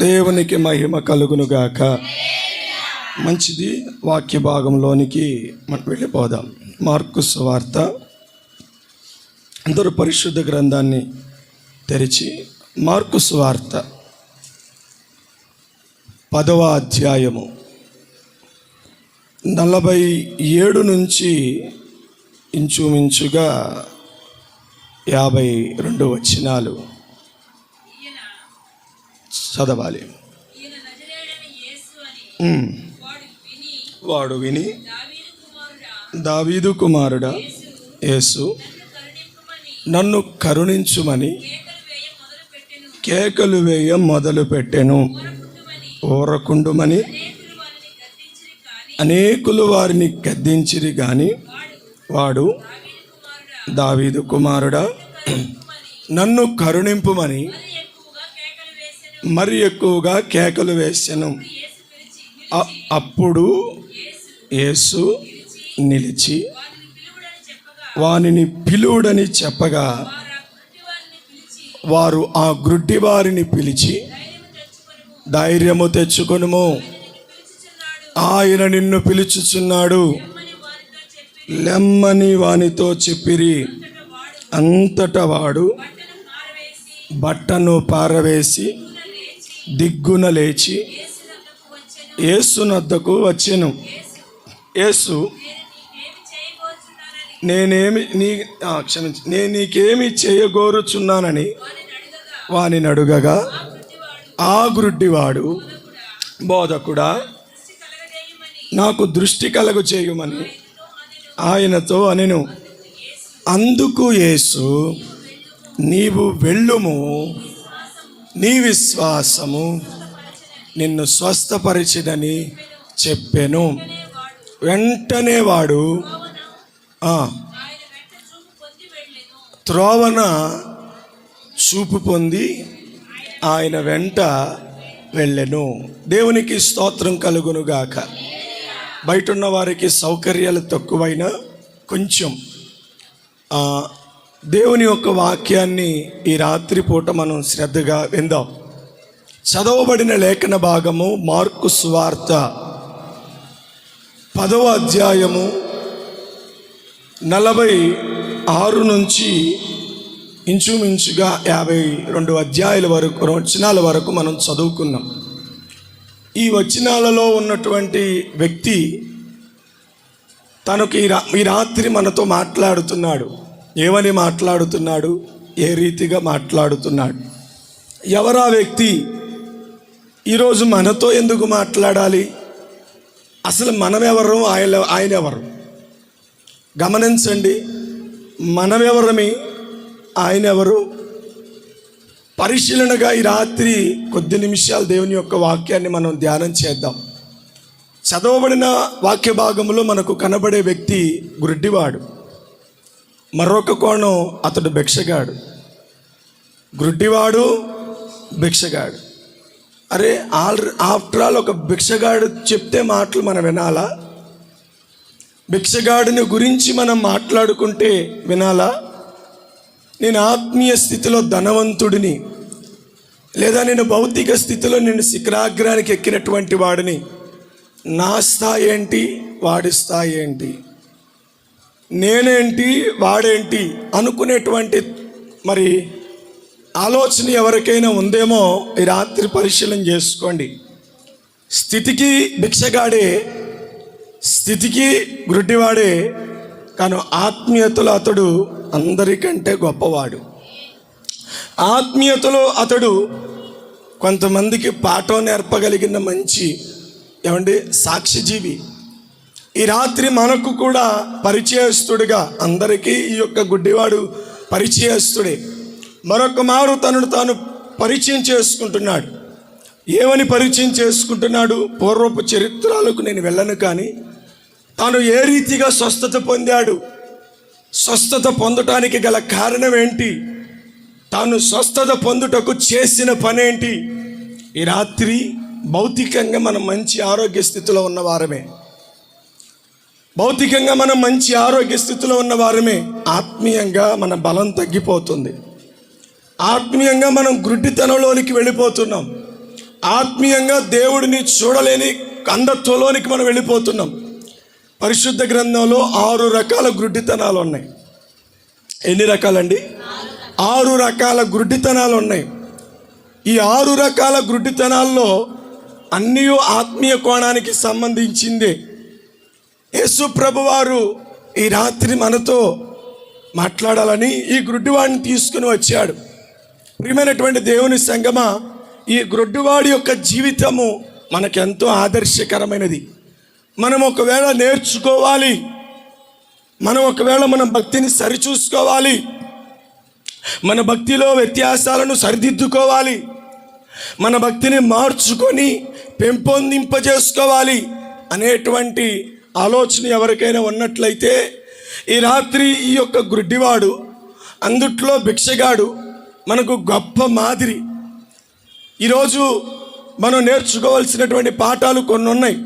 దేవునికి మహిమ కలుగునుగాక. మంచిది, వాక్య భాగంలోనికి మనం వెళ్ళిపోదాం. మార్కు సువార్త. అందరూ పరిశుద్ధ గ్రంథాన్ని తెరిచి మార్కు సువార్త 10వ అధ్యాయము 47 నుంచి ఇంచుమించుగా 52 వచనాలు చదవాలి. వాడు విని, దావీదు కుమారుడా యేసు, నన్ను కరుణించుమని కేకలు వేయ మొదలుపెట్టెను. ఊరకుండుమని అనేకులు వారిని గద్దించిరి గాని వాడు, దావీదు కుమారుడా నన్ను కరుణింపుమని మరి ఎక్కువగా కేకలు వేసెను. అప్పుడు యేసు నిలిచి వానిని పిలువుడని చెప్పగా వారు ఆ గ్రుడ్డి వారిని పిలిచి, ధైర్యము తెచ్చుకొనుము, ఆయన నిన్ను పిలుచుచున్నాడు, లెమ్మని వానితో చెప్పిరి. అంతటా వాడు బట్టను పారవేసి దిగ్గున లేచి యేసు నద్దకు వచ్చెను. యేసు, నేను నీకేమి చేయగోరుచున్నానని వానిని అడుగగా ఆ గ్రుడ్డివాడు, బోధకుడా నాకు దృష్టి కలుగు చేయమని ఆయనతో అనెను. అందుకు యేసు, నీవు వెళ్ళుము, నీ విశ్వాసము నిన్ను స్వస్థపరిచినని చెప్పెను. వెంటనే వాడు త్రోవన చూపు పొంది ఆయన వెంట వెళ్ళెను. దేవునికి స్తోత్రం కలుగునుగాక. బయట ఉన్న వారికి సౌకర్యాలు తక్కువైనా కొంచెం దేవుని యొక్క వాక్యాన్ని ఈ రాత్రి పూట మనం శ్రద్ధగా విందాం. చదవబడిన లేఖన భాగము మార్కు సువార్త 10వ అధ్యాయము 46 నుంచి ఇంచుమించుగా 52 అధ్యాయాల వరకు, వచనాల వరకు మనం చదువుకున్నాం. ఈ వచనాలలో ఉన్నటువంటి వ్యక్తి తనకు ఈ రాత్రి మనతో మాట్లాడుతున్నాడు. ఏమని మాట్లాడుతున్నాడు? ఏ రీతిగా మాట్లాడుతున్నాడు? ఎవరా వ్యక్తి? ఈరోజు మనతో ఎందుకు మాట్లాడాలి? అసలు మనమెవరు, ఆయన ఎవరు? గమనించండి. మనమెవరమి, ఆయన ఎవరు? పరిశీలనగా ఈ రాత్రి కొద్ది నిమిషాలు దేవుని యొక్క వాక్యాన్ని మనం ధ్యానం చేద్దాం. చదవబడిన వాక్య భాగంలో మనకు కనబడే వ్యక్తి గుడ్డివాడు. మరొక కోణం, అతడు భిక్షగాడు. గుడ్డివాడు, భిక్షగాడు. అరే, ఆఫ్టర్ ఆల్ ఒక భిక్షగాడు చెప్తే మాటలు మనం వినాలా? భిక్షగాడిని గురించి మనం మాట్లాడుకుంటే వినాలా? నేను ఆత్మీయ స్థితిలో ధనవంతుడిని, లేదా నేను భౌతిక స్థితిలో నేను శిఖరాగ్రానికి ఎక్కినటువంటి వాడిని, నా స్థాయి ఏంటి, వాడి స్థాయి ఏంటి, నేనేంటి, వాడేంటి అనుకునేటువంటి మరి ఆలోచన ఎవరికైనా ఉందేమో ఈ రాత్రి పరిశీలన చేసుకోండి. స్థితికి భిక్షగాడే, స్థితికి గుడ్డివాడే, కానీ ఆత్మీయతలో అతడు అందరికంటే గొప్పవాడు. ఆత్మీయతలో అతడు కొంతమందికి పాఠం నేర్పగలిగిన మంచి సాక్షిజీవి. ఈ రాత్రి మనకు కూడా పరిచయస్తుడిగా, అందరికీ ఈ యొక్క గుడ్డివాడు పరిచయస్తుడే. మరొక మారు తనను తాను పరిచయం చేసుకుంటున్నాడు. ఏమని పరిచయం చేసుకుంటున్నాడు? పూర్వపు చరిత్రలకు నేను వెళ్ళను, కానీ తాను ఏ రీతిగా స్వస్థత పొందాడు, స్వస్థత పొందటానికి గల కారణం ఏంటి, తాను స్వస్థత పొందుటకు చేసిన పనేంటి? ఈ రాత్రి భౌతికంగా మనం మంచి ఆరోగ్య స్థితిలో ఉన్నవారమే, భౌతికంగా మనం మంచి ఆరోగ్య స్థితిలో ఉన్న వారమే, ఆత్మీయంగా మన బలం తగ్గిపోతుంది. ఆత్మీయంగా మనం గుడ్డితనంలోనికి వెళ్ళిపోతున్నాం. ఆత్మీయంగా దేవుడిని చూడలేని అంధత్వంలోనికి మనం వెళ్ళిపోతున్నాం. పరిశుద్ధ గ్రంథంలో 6 రకాల గుడ్డితనాలు ఉన్నాయి. ఎన్ని రకాలండి? 6 రకాల గుడ్డితనాలు ఉన్నాయి. ఈ 6 రకాల గుడ్డితనాల్లో అన్నీ ఆత్మీయ కోణానికి సంబంధించిందే. యేసు ప్రభువారు ఈ రాత్రి మనతో మాట్లాడాలని ఈ గుడ్డివాడిని తీసుకుని వచ్చాడు. ప్రియమైనటువంటి దేవుని సంగమా, ఈ గుడ్డివాడి యొక్క జీవితము మనకెంతో ఆదర్శకరమైనది. మనం ఒకవేళ నేర్చుకోవాలి, మనం ఒకవేళ మన భక్తిని సరిచూసుకోవాలి, మన భక్తిలో వ్యత్యాసాలను సరిదిద్దుకోవాలి, మన భక్తిని మార్చుకొని పెంపొందింపజేసుకోవాలి అనేటువంటి ఆలోచన ఎవరికైనా ఉన్నట్లయితే ఈ రాత్రి ఈ యొక్క గుడ్డివాడు, అందుట్లో భిక్షగాడు మనకు గొప్ప మాదిరి. ఈరోజు మనం నేర్చుకోవాల్సినటువంటి పాఠాలు కొన్ని ఉన్నాయి.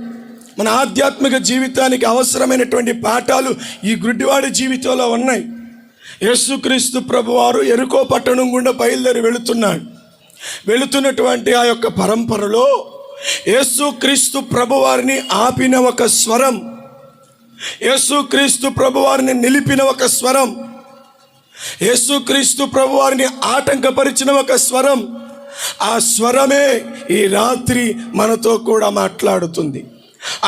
మన ఆధ్యాత్మిక జీవితానికి అవసరమైనటువంటి పాఠాలు ఈ గుడ్డివాడి జీవితంలో ఉన్నాయి. యేసుక్రీస్తు ప్రభువారు యెరికో పట్టణం గుండా బయలుదేరి వెళుతున్నటువంటి ఆ యొక్క పరంపరలో యేసుక్రీస్తు ప్రభువారిని ఆపిన ఒక స్వరం, యేసుక్రీస్తు ప్రభువారిని నిలిపిన ఒక స్వరం, యేసుక్రీస్తు ప్రభువారిని ఆటంకపరిచిన ఒక స్వరం, ఆ స్వరమే ఈ రాత్రి మనతో కూడా మాట్లాడుతుంది.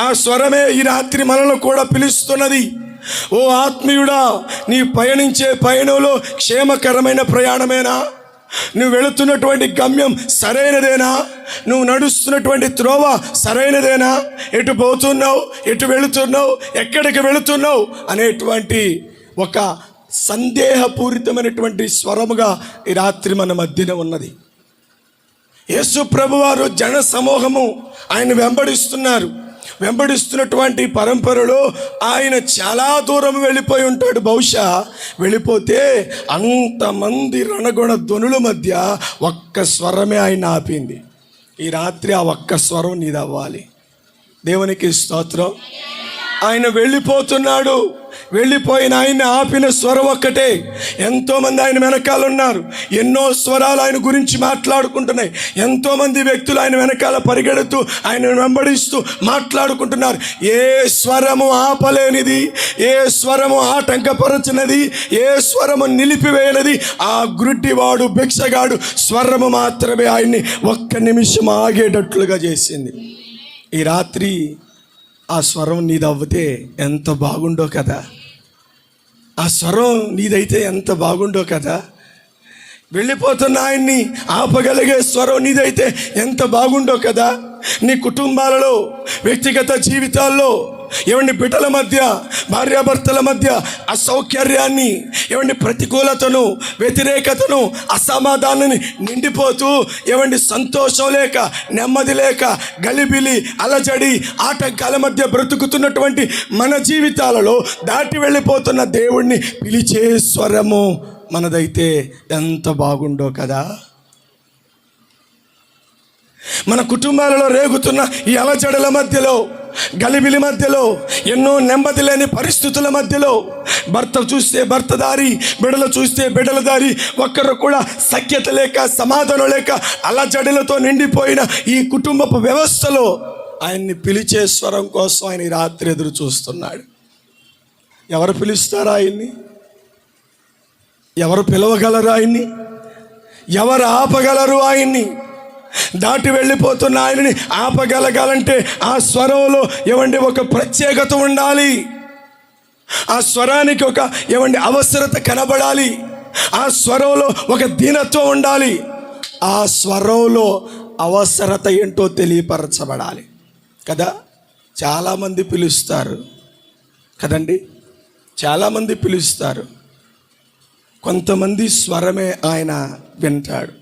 ఆ స్వరమే ఈ రాత్రి మనలో కూడా పిలుస్తున్నది. ఓ ఆత్మీయుడా, నీ పయనించే పయనంలో క్షేమకరమైన ప్రయాణమేనా? నువ్వు వెళుతున్నటువంటి గమ్యం సరైనదేనా? నువ్వు నడుస్తున్నటువంటి త్రోవ సరైనదేనా? ఎటు పోతున్నావు, ఎటు వెళుతున్నావు, ఎక్కడికి వెళుతున్నావు అనేటువంటి ఒక సందేహపూరితమైనటువంటి స్వరముగా ఈ రాత్రి మన మధ్యన ఉన్నది. యేసు ప్రభువారు జన సమూహము ఆయన వెంబడిస్తున్నటువంటి పరంపరలో ఆయన చాలా దూరం వెళ్ళిపోయి ఉంటాడు. బహుశా వెళ్ళిపోతే అంతమంది రణగుణ ధ్వనుల మధ్య ఒక్క స్వరమే ఆయన ఆపింది. ఈ రాత్రి ఆ ఒక్క స్వరం నీదవ్వాలి. దేవునికి స్తోత్రం. ఆయన వెళ్ళిపోతున్నాడు. వెళ్ళిపోయిన ఆయన ఆపిన స్వరం ఒక్కటే. ఎంతోమంది ఆయన వెనకాల ఉన్నారు. ఎన్నో స్వరాలు ఆయన గురించి మాట్లాడుకుంటున్నాయి. ఎంతోమంది వ్యక్తులు ఆయన వెనకాల పరిగెడుతూ ఆయన వెంబడిస్తూ మాట్లాడుకుంటున్నారు. ఏ స్వరము ఆపలేనిది, ఏ స్వరము ఆటంకపరచినది, ఏ స్వరము నిలిపివేయనది ఆ గుడ్డివాడు భిక్షగాడు స్వరము మాత్రమే ఆయన్ని ఒక్క నిమిషం ఆగేటట్లుగా చేసింది. ఈ రాత్రి ఆ స్వరం నీదవ్వితే ఎంత బాగుండో కదా. ఆ స్వరం నీదైతే ఎంత బాగుండో కదా. వెళ్ళిపోతున్న ఆయన్ని ఆపగలిగే స్వరం నీదైతే ఎంత బాగుండో కదా. నీ కుటుంబాలలో, వ్యక్తిగత జీవితాల్లో, ఏమండి బిడ్డల మధ్య, భార్యాభర్తల మధ్య అసౌకర్యాన్ని, ఏమండి ప్రతికూలతను, వ్యతిరేకతను, అసమాధానాన్ని నిండిపోతూ, ఏమండి సంతోషం లేక, నెమ్మది లేక, గలిబిలి, అలజడి, ఆటంకాల మధ్య బ్రతుకుతున్నటువంటి మన జీవితాలలో దాటి వెళ్ళిపోతున్న దేవుణ్ణి పిలిచే స్వరము మనదైతే ఎంత బాగుండో కదా. మన కుటుంబాలలో రేగుతున్న ఈ అలజడుల మధ్యలో, గలిబిలి మధ్యలో, ఎన్నో నెమ్మది లేని పరిస్థితుల మధ్యలో, భర్త చూస్తే భర్త దారి, బిడ్డలు చూస్తే బిడ్డల దారి, ఒక్కరు కూడా సఖ్యత లేక, సమాధానం లేక, అలజడులతో నిండిపోయిన ఈ కుటుంబపు వ్యవస్థలో ఆయన్ని పిలిచే స్వరం కోసం ఆయన ఈ రాత్రి ఎదురు చూస్తున్నాడు. ఎవరు పిలుస్తారా ఆయన్ని? ఎవరు పిలవగలరు ఆయన్ని? ఎవరు ఆపగలరు ఆయన్ని? దాటి వెళ్ళిపోతున్న ఆయనని ఆపగలగాలంటే ఆ స్వరంలో ఏమండి ఒక ప్రత్యేకత ఉండాలి. ఆ స్వరానికి ఒక ఏమండి అవసరత కనబడాలి. ఆ స్వరంలో ఒక దీనత్వం ఉండాలి. ఆ స్వరంలో అవసరత ఏంటో తెలియపరచబడాలి కదా. చాలామంది పిలుస్తారు కదండి, చాలామంది పిలుస్తారు. కొంతమంది స్వరమే ఆయన వింటాడు,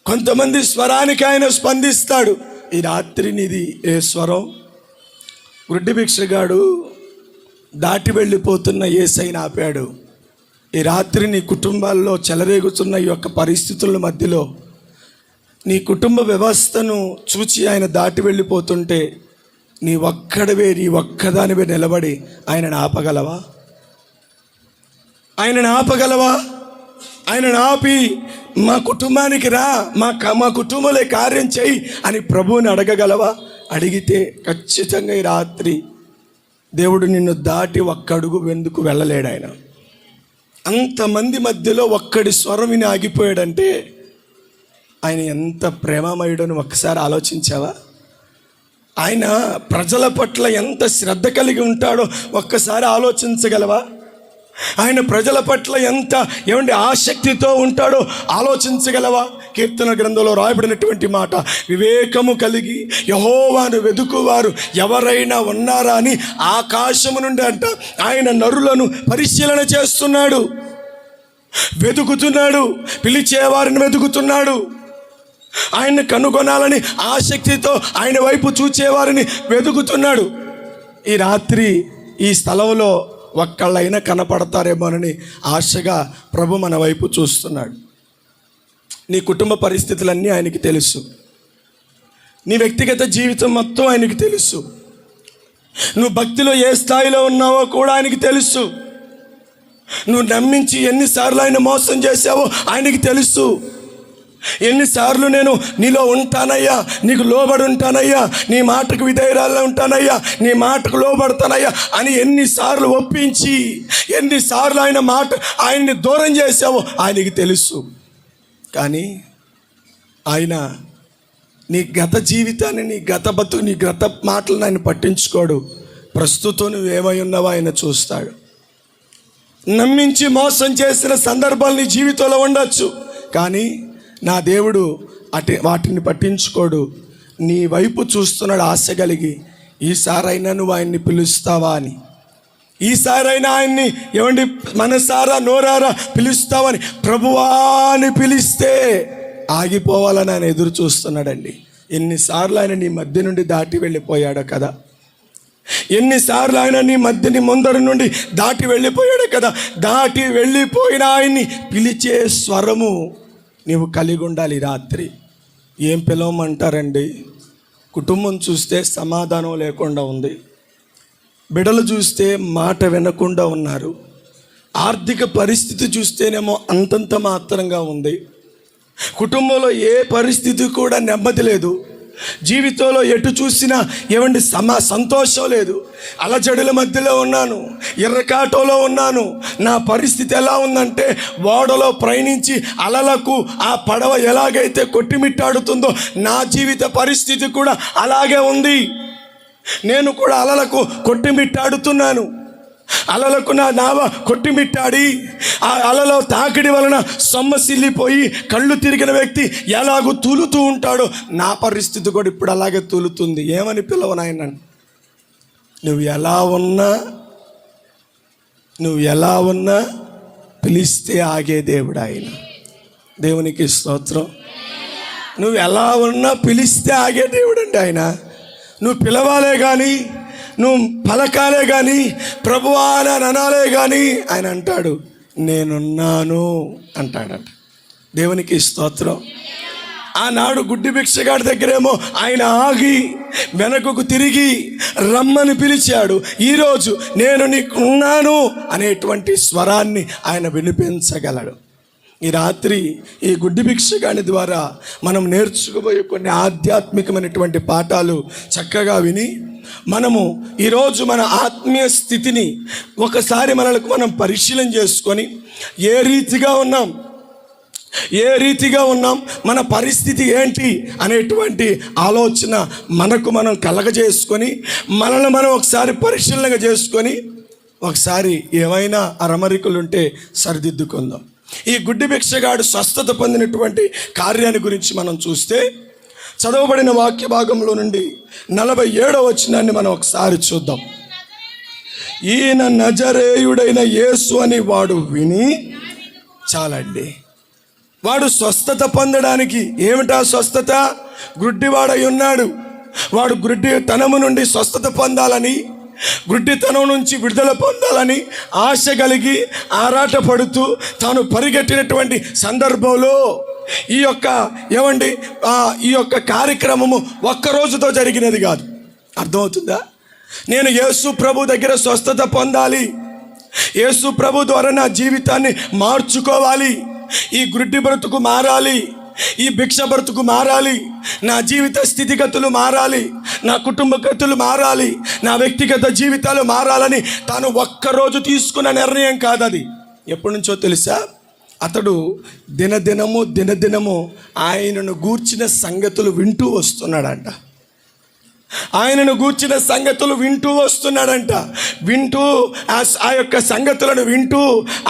కొంతమంది స్వరానికి ఆయన స్పందిస్తాడు. ఈ రాత్రి నీది ఏ స్వరం? గుడ్డి భిక్షగాడు దాటి వెళ్ళిపోతున్న యేసయ్యను ఆపాడు. ఈ రాత్రి నీ కుటుంబాల్లో చెలరేగుతున్న ఈ యొక్క పరిస్థితుల మధ్యలో నీ కుటుంబ వ్యవస్థను చూచి ఆయన దాటి వెళ్ళిపోతుంటే నీ ఒక్కదానివే నిలబడి ఆయనను ఆపగలవా? ఆయనను ఆపగలవా? ఆయనను ఆపి మా కుటుంబానికి రా, మా కుటుంబంలో కార్యం చేయి అని ప్రభువుని అడగగలవా? అడిగితే ఖచ్చితంగా ఈ రాత్రి దేవుడు నిన్ను దాటి ఒక్కడుగు ఎందుకు వెళ్ళలేడు. ఆయన అంతమంది మధ్యలో ఒక్కడి స్వరం విని ఆగిపోయాడంటే ఆయన ఎంత ప్రేమమయుడని ఒక్కసారి ఆలోచించావా? ఆయన ప్రజల పట్ల ఎంత శ్రద్ధ కలిగి ఉంటాడో ఒక్కసారి ఆలోచించగలవా? ఆయన ప్రజల పట్ల ఎంత ఆసక్తితో ఉంటాడో ఆలోచించగలవా? కీర్తన గ్రంథంలో రాయబడినటువంటి మాట, వివేకము కలిగి యెహోవాను వెదుకువారు ఎవరైనా ఉన్నారా అని ఆకాశము నుండి అంట ఆయన నరులను పరిశీలన చేస్తున్నాడు, వెతుకుతున్నాడు, పిలిచేవారిని వెతుకుతున్నాడు. ఆయన్ని కనుగొనాలని ఆసక్తితో ఆయన వైపు చూచేవారిని వెతుకుతున్నాడు. ఈ రాత్రి ఈ స్థలంలో ఒక్కళ్ళైనా కనపడతారేమోనని ఆశగా ప్రభు మన వైపు చూస్తున్నాడు. నీ కుటుంబ పరిస్థితులన్నీ ఆయనకి తెలుసు. నీ వ్యక్తిగత జీవితం మొత్తం ఆయనకి తెలుసు. నువ్వు భక్తిలో ఏ స్థాయిలో ఉన్నావో కూడా ఆయనకి తెలుసు. నువ్వు నమ్మించి ఎన్నిసార్లు ఆయన మోసం చేశావో ఆయనకి తెలుసు. ఎన్నిసార్లు నేను నీలో ఉంటానయ్యా, నీకు లోబడి ఉంటానయ్యా, నీ మాటకు విధేయురాల్లో ఉంటానయ్యా, నీ మాటకు లోబడతానయ్యా అని ఎన్నిసార్లు ఒప్పించి ఎన్నిసార్లు ఆయన్ని దూరం చేశావో ఆయనకి తెలుసు. కానీ ఆయన నీ గత జీవితాన్ని, నీ గత మాటలను ఆయన పట్టించుకోడు. ప్రస్తుతం నువ్వేమై ఉన్నావో ఆయన చూస్తాడు. నమ్మించి మోసం చేసిన సందర్భాలు నీ జీవితంలో ఉండొచ్చు, కానీ నా దేవుడు వాటిని పట్టించుకోడు. నీ వైపు చూస్తున్నాడు ఆశ కలిగి. ఈసారైనా నువ్వు ఆయన్ని పిలుస్తావా అని, ఈసారైనా ఆయన్ని మనసారా నోరారా పిలుస్తావని ప్రభువా అని పిలిస్తే ఆగిపోవాలని ఆయన ఎదురు చూస్తున్నాడండి. ఎన్నిసార్లు ఆయన నీ మధ్య నుండి దాటి వెళ్ళిపోయాడో కదా, ఎన్నిసార్లు ఆయన నీ ముందర నుండి దాటి వెళ్ళిపోయాడు కదా. దాటి వెళ్ళిపోయిన ఆయన్ని పిలిచే స్వరము నీవు కలిగి ఉండాలి. రాత్రి ఏం పిలవమంటారండి? కుటుంబం చూస్తే సమాధానం లేకుండా ఉంది, బిడ్డలు చూస్తే మాట వినకుండా ఉన్నారు, ఆర్థిక పరిస్థితి చూస్తేనేమో అంతంత మాత్రంగా ఉంది, కుటుంబంలో ఏ పరిస్థితి కూడా నెమ్మది లేదు, జీవితంలో ఎటు చూసినా సంతోషం లేదు, అలజడుల మధ్యలో ఉన్నాను, ఎర్రకాటోలో ఉన్నాను. నా పరిస్థితి ఎలా ఉందంటే ఓడలో ప్రయాణించి అలలకు ఆ పడవ ఎలాగైతే కొట్టిమిట్టాడుతుందో నా జీవిత పరిస్థితి కూడా అలాగే ఉంది. నేను కూడా అలలకు కొట్టిమిట్టాడుతున్నాను. అలలకు నా నావ కొట్టిమిట్టాడి ఆ అలలో తాకిడి వలన సొమ్మసిల్లిపోయి కళ్ళు తిరిగిన వ్యక్తి ఎలాగూ తూలుతూ ఉంటాడో నా పరిస్థితి కూడా ఇప్పుడు అలాగే తూలుతుంది. ఏమని పిలవనాయన? నువ్వు ఎలా ఉన్నా పిలిస్తే ఆగే దేవుడు ఆయన. దేవునికి స్తోత్రం. నువ్వు ఎలా ఉన్నా పిలిస్తే ఆగే దేవుడు అండి ఆయన. నువ్వు పిలవాలే కానీ, నువ్వు పలకాలే కానీ, ప్రభువా అని అనాలే కానీ ఆయన అంటాడు నేనున్నాను అంటాడంట. దేవునికి స్తోత్రం. ఆనాడు గుడ్డి భిక్షగాడి దగ్గరేమో ఆయన ఆగి వెనకకు తిరిగి రమ్మని పిలిచాడు. ఈరోజు నేను నీకు ఉన్నాను అనేటువంటి స్వరాన్ని ఆయన వినిపించగలడు. ఈ రాత్రి ఈ గుడ్డి భిక్షగాని ద్వారా మనం నేర్చుకోబోయే కొన్ని ఆధ్యాత్మికమైనటువంటి పాఠాలు చక్కగా విని మనము ఈరోజు మన ఆత్మీయ స్థితిని ఒకసారి మనం పరిశీలన చేసుకొని ఏ రీతిగా ఉన్నాం, మన పరిస్థితి ఏంటి అనేటువంటి ఆలోచన మనం కలగజేసుకొని మనల్ని మనం ఒకసారి పరిశీలన చేసుకొని ఒకసారి ఏమైనా అరమరికలుంటే సరిదిద్దుకుందాం. ఈ గుడ్డి భిక్షగాడు స్వస్థత పొందినటువంటి కార్యాన్ని గురించి మనం చూస్తే చదవబడిన వాక్య భాగంలో నుండి 47వ వచనాన్ని మనం ఒకసారి చూద్దాం. ఈయన నజరేయుడైన యేసు అని వాడు విని, చాలండి, వాడు స్వస్థత పొందడానికి ఏమిటా స్వస్థత? గుడ్డివాడై ఉన్నాడు. వాడు గుడ్డితనము నుండి స్వస్థత పొందాలని, గుడ్డితనం నుంచి విడుదల పొందాలని ఆశ కలిగి ఆరాటపడుతూ తాను పరిగెట్టినటువంటి సందర్భంలో ఈ యొక్క కార్యక్రమము ఒక్కరోజుతో జరిగినది కాదు. అర్థమవుతుందా? నేను యేసు ప్రభు దగ్గర స్వస్థత పొందాలి, యేసు ప్రభు ద్వారా నా జీవితాన్ని మార్చుకోవాలి, ఈ గుడ్డి బ్రతుకు మారాలి, ఈ భిక్ష బ్రతుకు మారాలి, నా జీవిత స్థితిగతులు మారాలి, నా కుటుంబ గతులు మారాలి, నా వ్యక్తిగత జీవితాలు మారాలని తాను ఒక్కరోజు తీసుకున్న నిర్ణయం కాదు అది. ఎప్పటి నుంచో తెలుసా? అతడు దినదినము ఆయనను గూర్చిన సంగతులు వింటూ వస్తున్నాడంట. ఆయనను గూర్చిన సంగతులు వింటూ వస్తున్నాడంట. వింటూ ఆ యొక్క సంగతులను వింటూ,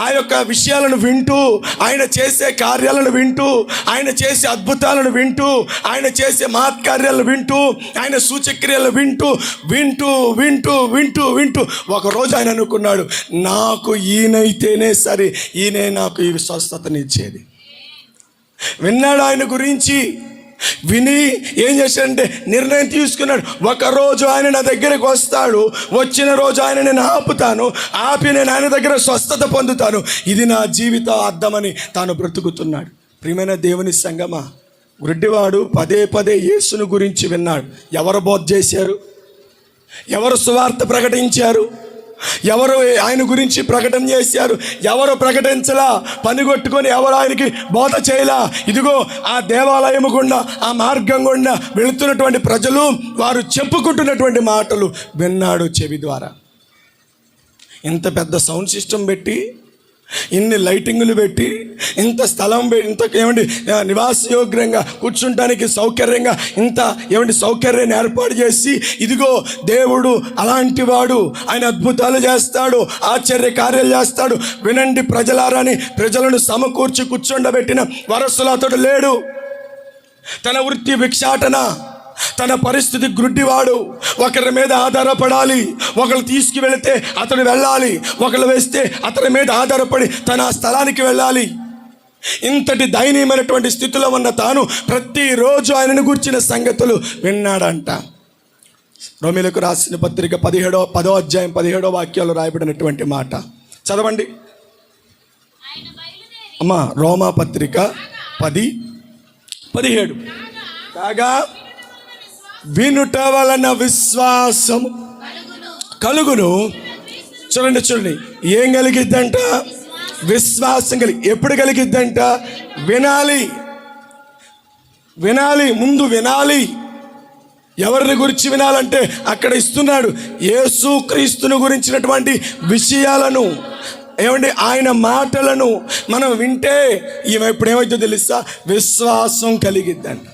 ఆ యొక్క విషయాలను వింటూ, ఆయన చేసే కార్యాలను వింటూ, ఆయన చేసే అద్భుతాలను వింటూ, ఆయన చేసే మహత్కార్యాలను వింటూ, ఆయన సూచక్రియలను వింటూ వింటూ వింటూ వింటూ వింటూ ఒకరోజు ఆయన అనుకున్నాడు, నాకు ఈయనైతేనే సరే, ఈయనే నాకు ఈ స్వస్థతనిచ్చేది. విన్నాడు ఆయన గురించి. విని ఏం చేశాడంటే నిర్ణయం తీసుకున్నాడు. ఒకరోజు ఆయన నా దగ్గరకు వస్తాడు, వచ్చిన రోజు ఆయన నేను ఆపుతాను, ఆపి నేను ఆయన దగ్గర స్వస్థత పొందుతాను, ఇది నా జీవిత అర్థమని తాను బ్రతుకుతున్నాడు. ప్రియమైన దేవుని సంగమా, గుడ్డివాడు పదే యేసును గురించి విన్నాడు. ఎవరు బోధ చేశారు? ఎవరు సువార్త ప్రకటించారు? ఎవరు ఆయన గురించి ప్రకటన చేశారు? ఎవరు ప్రకటించలా? పనిగొట్టుకొని ఎవరు ఆయనకి బోధ చేయలా? ఇదిగో ఆ దేవాలయం గుండా, ఆ మార్గం గుండా వెళుతున్నటువంటి ప్రజలు వారు చెప్పుకుంటున్నటువంటి మాటలు విన్నాడు చెవి ద్వారా. ఇంత పెద్ద సౌండ్ సిస్టమ్ పెట్టి, ఇన్ని లైటింగులు పెట్టి, ఇంత స్థలం ఇంత నివాసయోగ్యంగా కూర్చుంటానికి సౌకర్యంగా ఇంత సౌకర్యాన్ని ఏర్పాటు చేసి, ఇదిగో దేవుడు అలాంటి వాడు, ఆయన అద్భుతాలు చేస్తాడు, ఆశ్చర్య కార్యాలు చేస్తాడు, వినండి ప్రజలారని ప్రజలను సమకూర్చి కూర్చుండబెట్టిన వరసలు అతడు లేడు. తన వృత్తి భిక్షాటన, తన పరిస్థితి గుడ్డివాడు. ఒకరి మీద ఆధారపడాలి, ఒకరు తీసుకువెళితే అతడు వెళ్ళాలి, ఒకరు వేస్తే అతని మీద ఆధారపడి తన స్థలానికి వెళ్ళాలి. ఇంతటి దయనీయమైనటువంటి స్థితిలో ఉన్న తాను ప్రతిరోజు ఆయనను గూర్చిన సంగతులు విన్నాడంట. రోమీయులకు రాసిన పత్రిక 10వ అధ్యాయం 17వ వాక్యాలు రాయబడినటువంటి మాట చదవండి అమ్మా. రోమా పత్రిక 10:17. కాగా వినుట వలన విశ్వాసము కలుగును. చూడండి, ఏం కలిగిద్దంట? విశ్వాసం ఎప్పుడు కలిగిద్దంట? వినాలి, ముందు వినాలి. ఎవరిని గురించి వినాలంటే అక్కడ ఇస్తున్నాడు, యేసుక్రీస్తును గురించినటువంటి విషయాలను, ఆయన మాటలను మనం వింటే ఇప్పుడు ఏమైతే తెలుసా? విశ్వాసం కలిగిద్దంట.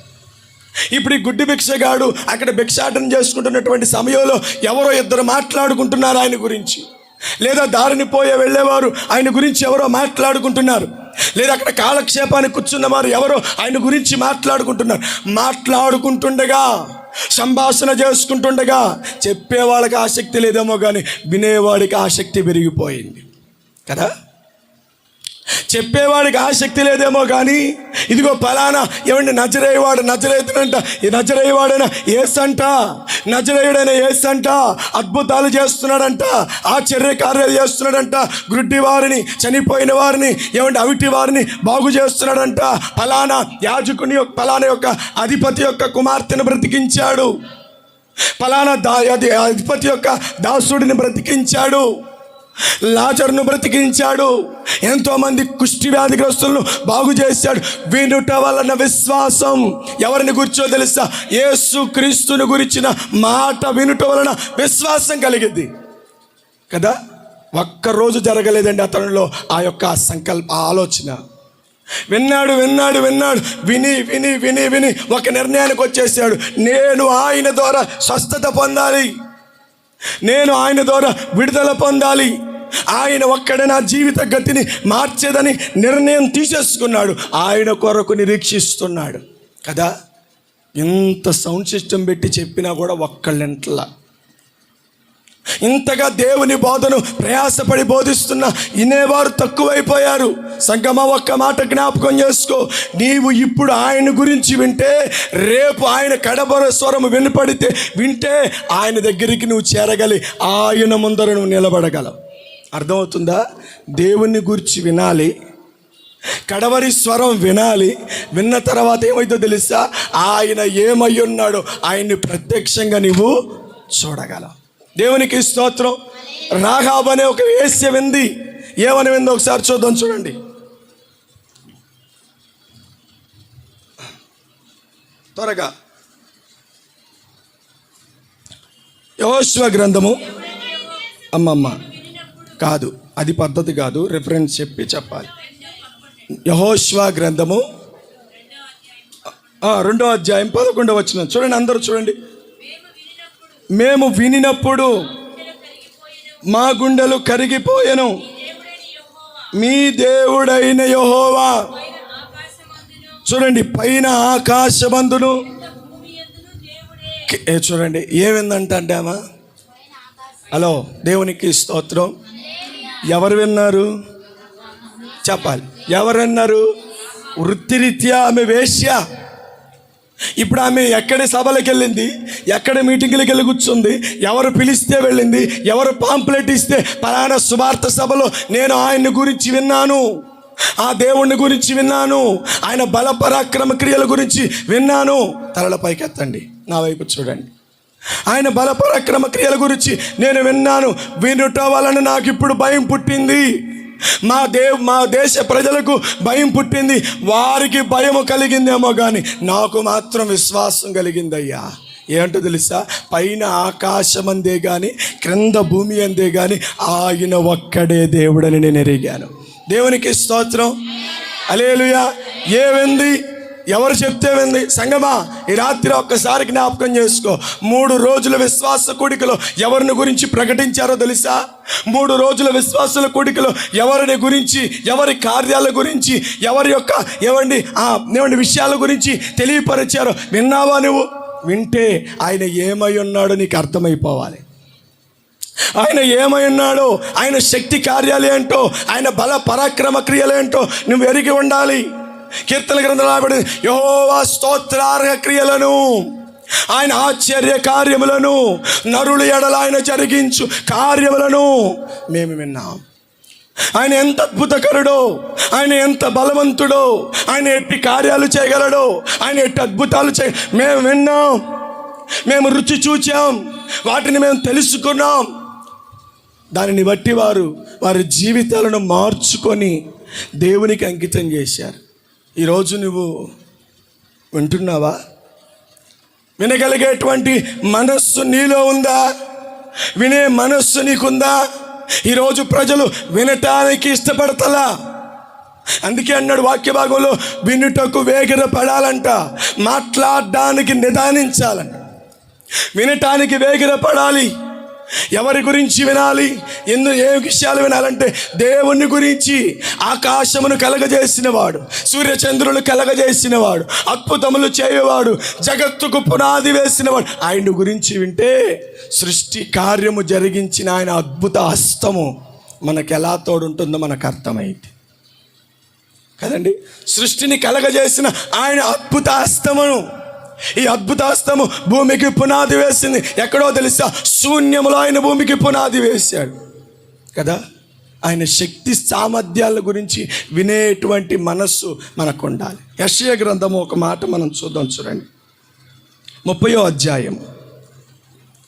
ఇప్పుడు ఈ గుడ్డి భిక్షగాడు అక్కడ భిక్షాటన చేసుకుంటున్నటువంటి సమయంలో ఎవరో ఇద్దరు మాట్లాడుకుంటున్నారు ఆయన గురించి, లేదా దారిని వెళ్ళేవారు ఆయన గురించి ఎవరో మాట్లాడుకుంటున్నారు, లేదా అక్కడ కాలక్షేపానికి కూర్చున్నవారు ఎవరో ఆయన గురించి మాట్లాడుకుంటుండగా, సంభాషణ చేసుకుంటుండగా చెప్పేవాళ్ళకి ఆసక్తి లేదేమో కానీ వినేవాడికి ఆసక్తి పెరిగిపోయింది కదా. చెప్పేవాడికి ఆసక్తి లేదేమో కానీ, ఇదిగో ఫలానా నజరేయుడంట, ఈ నజరేయుడైనా యేసంట, నజరేయుడైన యేసంట అద్భుతాలు చేస్తున్నాడంట, ఆశ్చర్య కార్యాలు చేస్తున్నాడంట, గుడ్డి వారిని, చనిపోయిన వారిని, అవిటి వారిని బాగు చేస్తున్నాడంట, ఫలానా యాజకుని ఫలానా యొక్క అధిపతి యొక్క కుమార్తెను బ్రతికించాడు, ఫలానా అధిపతి యొక్క దాసుడిని బ్రతికించాడు, లాజరును బ్రతికించాడు, ఎంతోమంది కుష్టి వ్యాధిగ్రస్తులను బాగు చేశాడు. వినుట వలన విశ్వాసం. ఎవరిని గురించో తెలుసా? యేసుక్రీస్తును గురించిన మాట వినుట వలన విశ్వాసం కలిగింది కదా. ఒక్కరోజు జరగలేదండి అతనిలో ఆ యొక్క ఆలోచన. విన్నాడు, విని ఒక నిర్ణయానికి వచ్చేసాడు. నేను ఆయన ద్వారా స్వస్థత పొందాలి, నేను ఆయన ద్వారా విడుదల పొందాలి, ఆయన ఒక్కడే నా జీవిత గతిని మార్చేదని నిర్ణయం తీసేసుకున్నాడు. ఆయన కొరకు నిరీక్షిస్తున్నాడు కదా. ఇంత సౌండ్ సిస్టమ్ పెట్టి చెప్పినా కూడా ఒక్కళ్ళెంట్లా, ఇంతగా దేవుని బోధను ప్రయాసపడి బోధిస్తున్నా వినేవారు తక్కువైపోయారు. సంగమా, ఒక్క మాట జ్ఞాపకం చేసుకో, నీవు ఇప్పుడు ఆయన గురించి వింటే, రేపు ఆయన కడబర స్వరం వింటే ఆయన దగ్గరికి నువ్వు చేరగలి, ఆయన ముందర నువ్వు నిలబడగలవు. అర్థమవుతుందా? దేవుని గురించి వినాలి, కడవరి స్వరం వినాలి. విన్న తర్వాత ఏమైతే తెలుసా? ఆయన ఏమై ఉన్నాడో ఆయన్ని ప్రత్యక్షంగా నువ్వు చూడగలవు. దేవునికి స్తోత్రం. రాహాబు అనే ఒక వేశ్య వింది. ఏమని విందో ఒకసారి చూద్దాం. చూడండి, త్వరగా యెహోషువ గ్రంథము. అమ్మమ్మ కాదు, అది పద్ధతి కాదు, రిఫరెన్స్ చెప్పాలి. యెహోషువ గ్రంథము 2వ అధ్యాయం 11వ వచనం చూడండి, అందరూ చూడండి. మేము వినినప్పుడు మా గుండెలు కరిగిపోయెను, మీ దేవుడైన యెహోవా. చూడండి, పైన ఆకాశమందును. చూడండి ఏమైందంటే అమ్మా, హలో, దేవునికి స్తోత్రం. ఎవరు విన్నారు చెప్పాలి, ఎవరు విన్నారు? వృత్తిరీత్యా ఆమె వేశ్య. ఇప్పుడు ఆమె ఎక్కడి సభలకు వెళ్ళింది, ఎక్కడ మీటింగ్లకు వెళ్ళి కూర్చుంది, ఎవరు పిలిస్తే వెళ్ళింది, ఎవరు పాంప్లెట్ ఇస్తే పలానా సువార్త సభలో నేను ఆయన్ని గురించి విన్నాను, ఆ దేవుణ్ణి గురించి విన్నాను, ఆయన బల పరాక్రమ క్రియల గురించి విన్నాను. తలల పైకెత్తండి, నా వైపు చూడండి. ఆయన బల పరాక్రమ క్రియల గురించి నేను విన్నాను, వినుట వలన నాకు ఇప్పుడు భయం పుట్టింది. మా దేశ ప్రజలకు భయం పుట్టింది, వారికి భయం కలిగిందేమో కానీ నాకు మాత్రం విశ్వాసం కలిగిందయ్యా. ఏంటో తెలుసా? పైన ఆకాశం అందే కానీ క్రింద భూమి అందే కానీ ఆయన ఒక్కడే దేవుడని నేను ఎరిగాను. దేవునికి స్తోత్రం, హల్లెలూయా. ఏమైంది? ఎవరు చెప్తే వింది? సంగమా, ఈ రాత్రి ఒక్కసారి జ్ఞాపకం చేసుకో. 3 రోజుల విశ్వాస కూడికలో ఎవరిని గురించి ప్రకటించారో తెలుసా? 3 రోజుల విశ్వాసుల కూడికలో ఎవరిని గురించి, ఎవరి కార్యాల గురించి, ఎవరి యొక్క ఏమండి విషయాల గురించి తెలియపరిచారో విన్నావా నువ్వు? వింటే ఆయన ఏమై ఉన్నాడో నీకు అర్థమైపోవాలి. ఆయన ఏమై ఉన్నాడో, ఆయన శక్తి కార్యాలు ఏంటో, ఆయన బల పరాక్రమ క్రియలు ఏంటో నువ్వు ఎరిగి ఉండాలి. కీర్తన గ్రంథంలో రాయబడి, యెహోవా స్తోత్రార్హ క్రియలను, ఆయన ఆశ్చర్య కార్యములను, నరుల ఎడల ఆయన జరిగించు కార్యములను మేము విన్నాం. ఆయన ఎంత అద్భుతకరుడో, ఆయన ఎంత బలవంతుడో, ఆయన ఎట్టి కార్యాలు చేయగలడో, ఆయన ఎట్టి అద్భుతాలు మేము విన్నాం, మేము రుచి చూచాం, వాటిని మేము తెలుసుకున్నాం. దానిని బట్టి వారి జీవితాలను మార్చుకొని దేవునికి అంకితం చేశారు. ఈరోజు నువ్వు వింటున్నావా? వినగలిగేటువంటి మనస్సు నీలో ఉందా? వినే మనస్సు నీకుందా? ఈరోజు ప్రజలు వినటానికి ఇష్టపడతలా. అందుకే అన్నాడు వాక్య భాగంలో, వినుటకు వేగిర పడాలంట, మాట్లాడడానికి నిదానించాలంట. వినటానికి వేగిర పడాలి. ఎవరి గురించి వినాలి? ఏ విషయాలు వినాలంటే దేవుని గురించి. ఆకాశమును కలగజేసినవాడు, సూర్యచంద్రులు కలగజేసినవాడు, అద్భుతములు చేయవాడు, జగత్తుకు పునాది వేసినవాడు, ఆయన గురించి వింటే సృష్టి కార్యము జరిగించిన ఆయన అద్భుత హస్తము మనకు ఎలా తోడుంటుందో మనకు అర్థమైంది కదండి. సృష్టిని కలగజేసిన ఆయన అద్భుత హస్తమును, ఈ అద్భుత హస్తము భూమికి పునాది వేసింది. ఎక్కడో తెలుసా? శూన్యములో ఆయన భూమికి పునాది వేశాడు కదా. ఆయన శక్తి సామర్థ్యాల గురించి వినేటువంటి మనస్సు మనకు ఉండాలి. యెషయా గ్రంథము ఒక మాట మనం చూద్దాం, చూడండి. 30వ అధ్యాయం,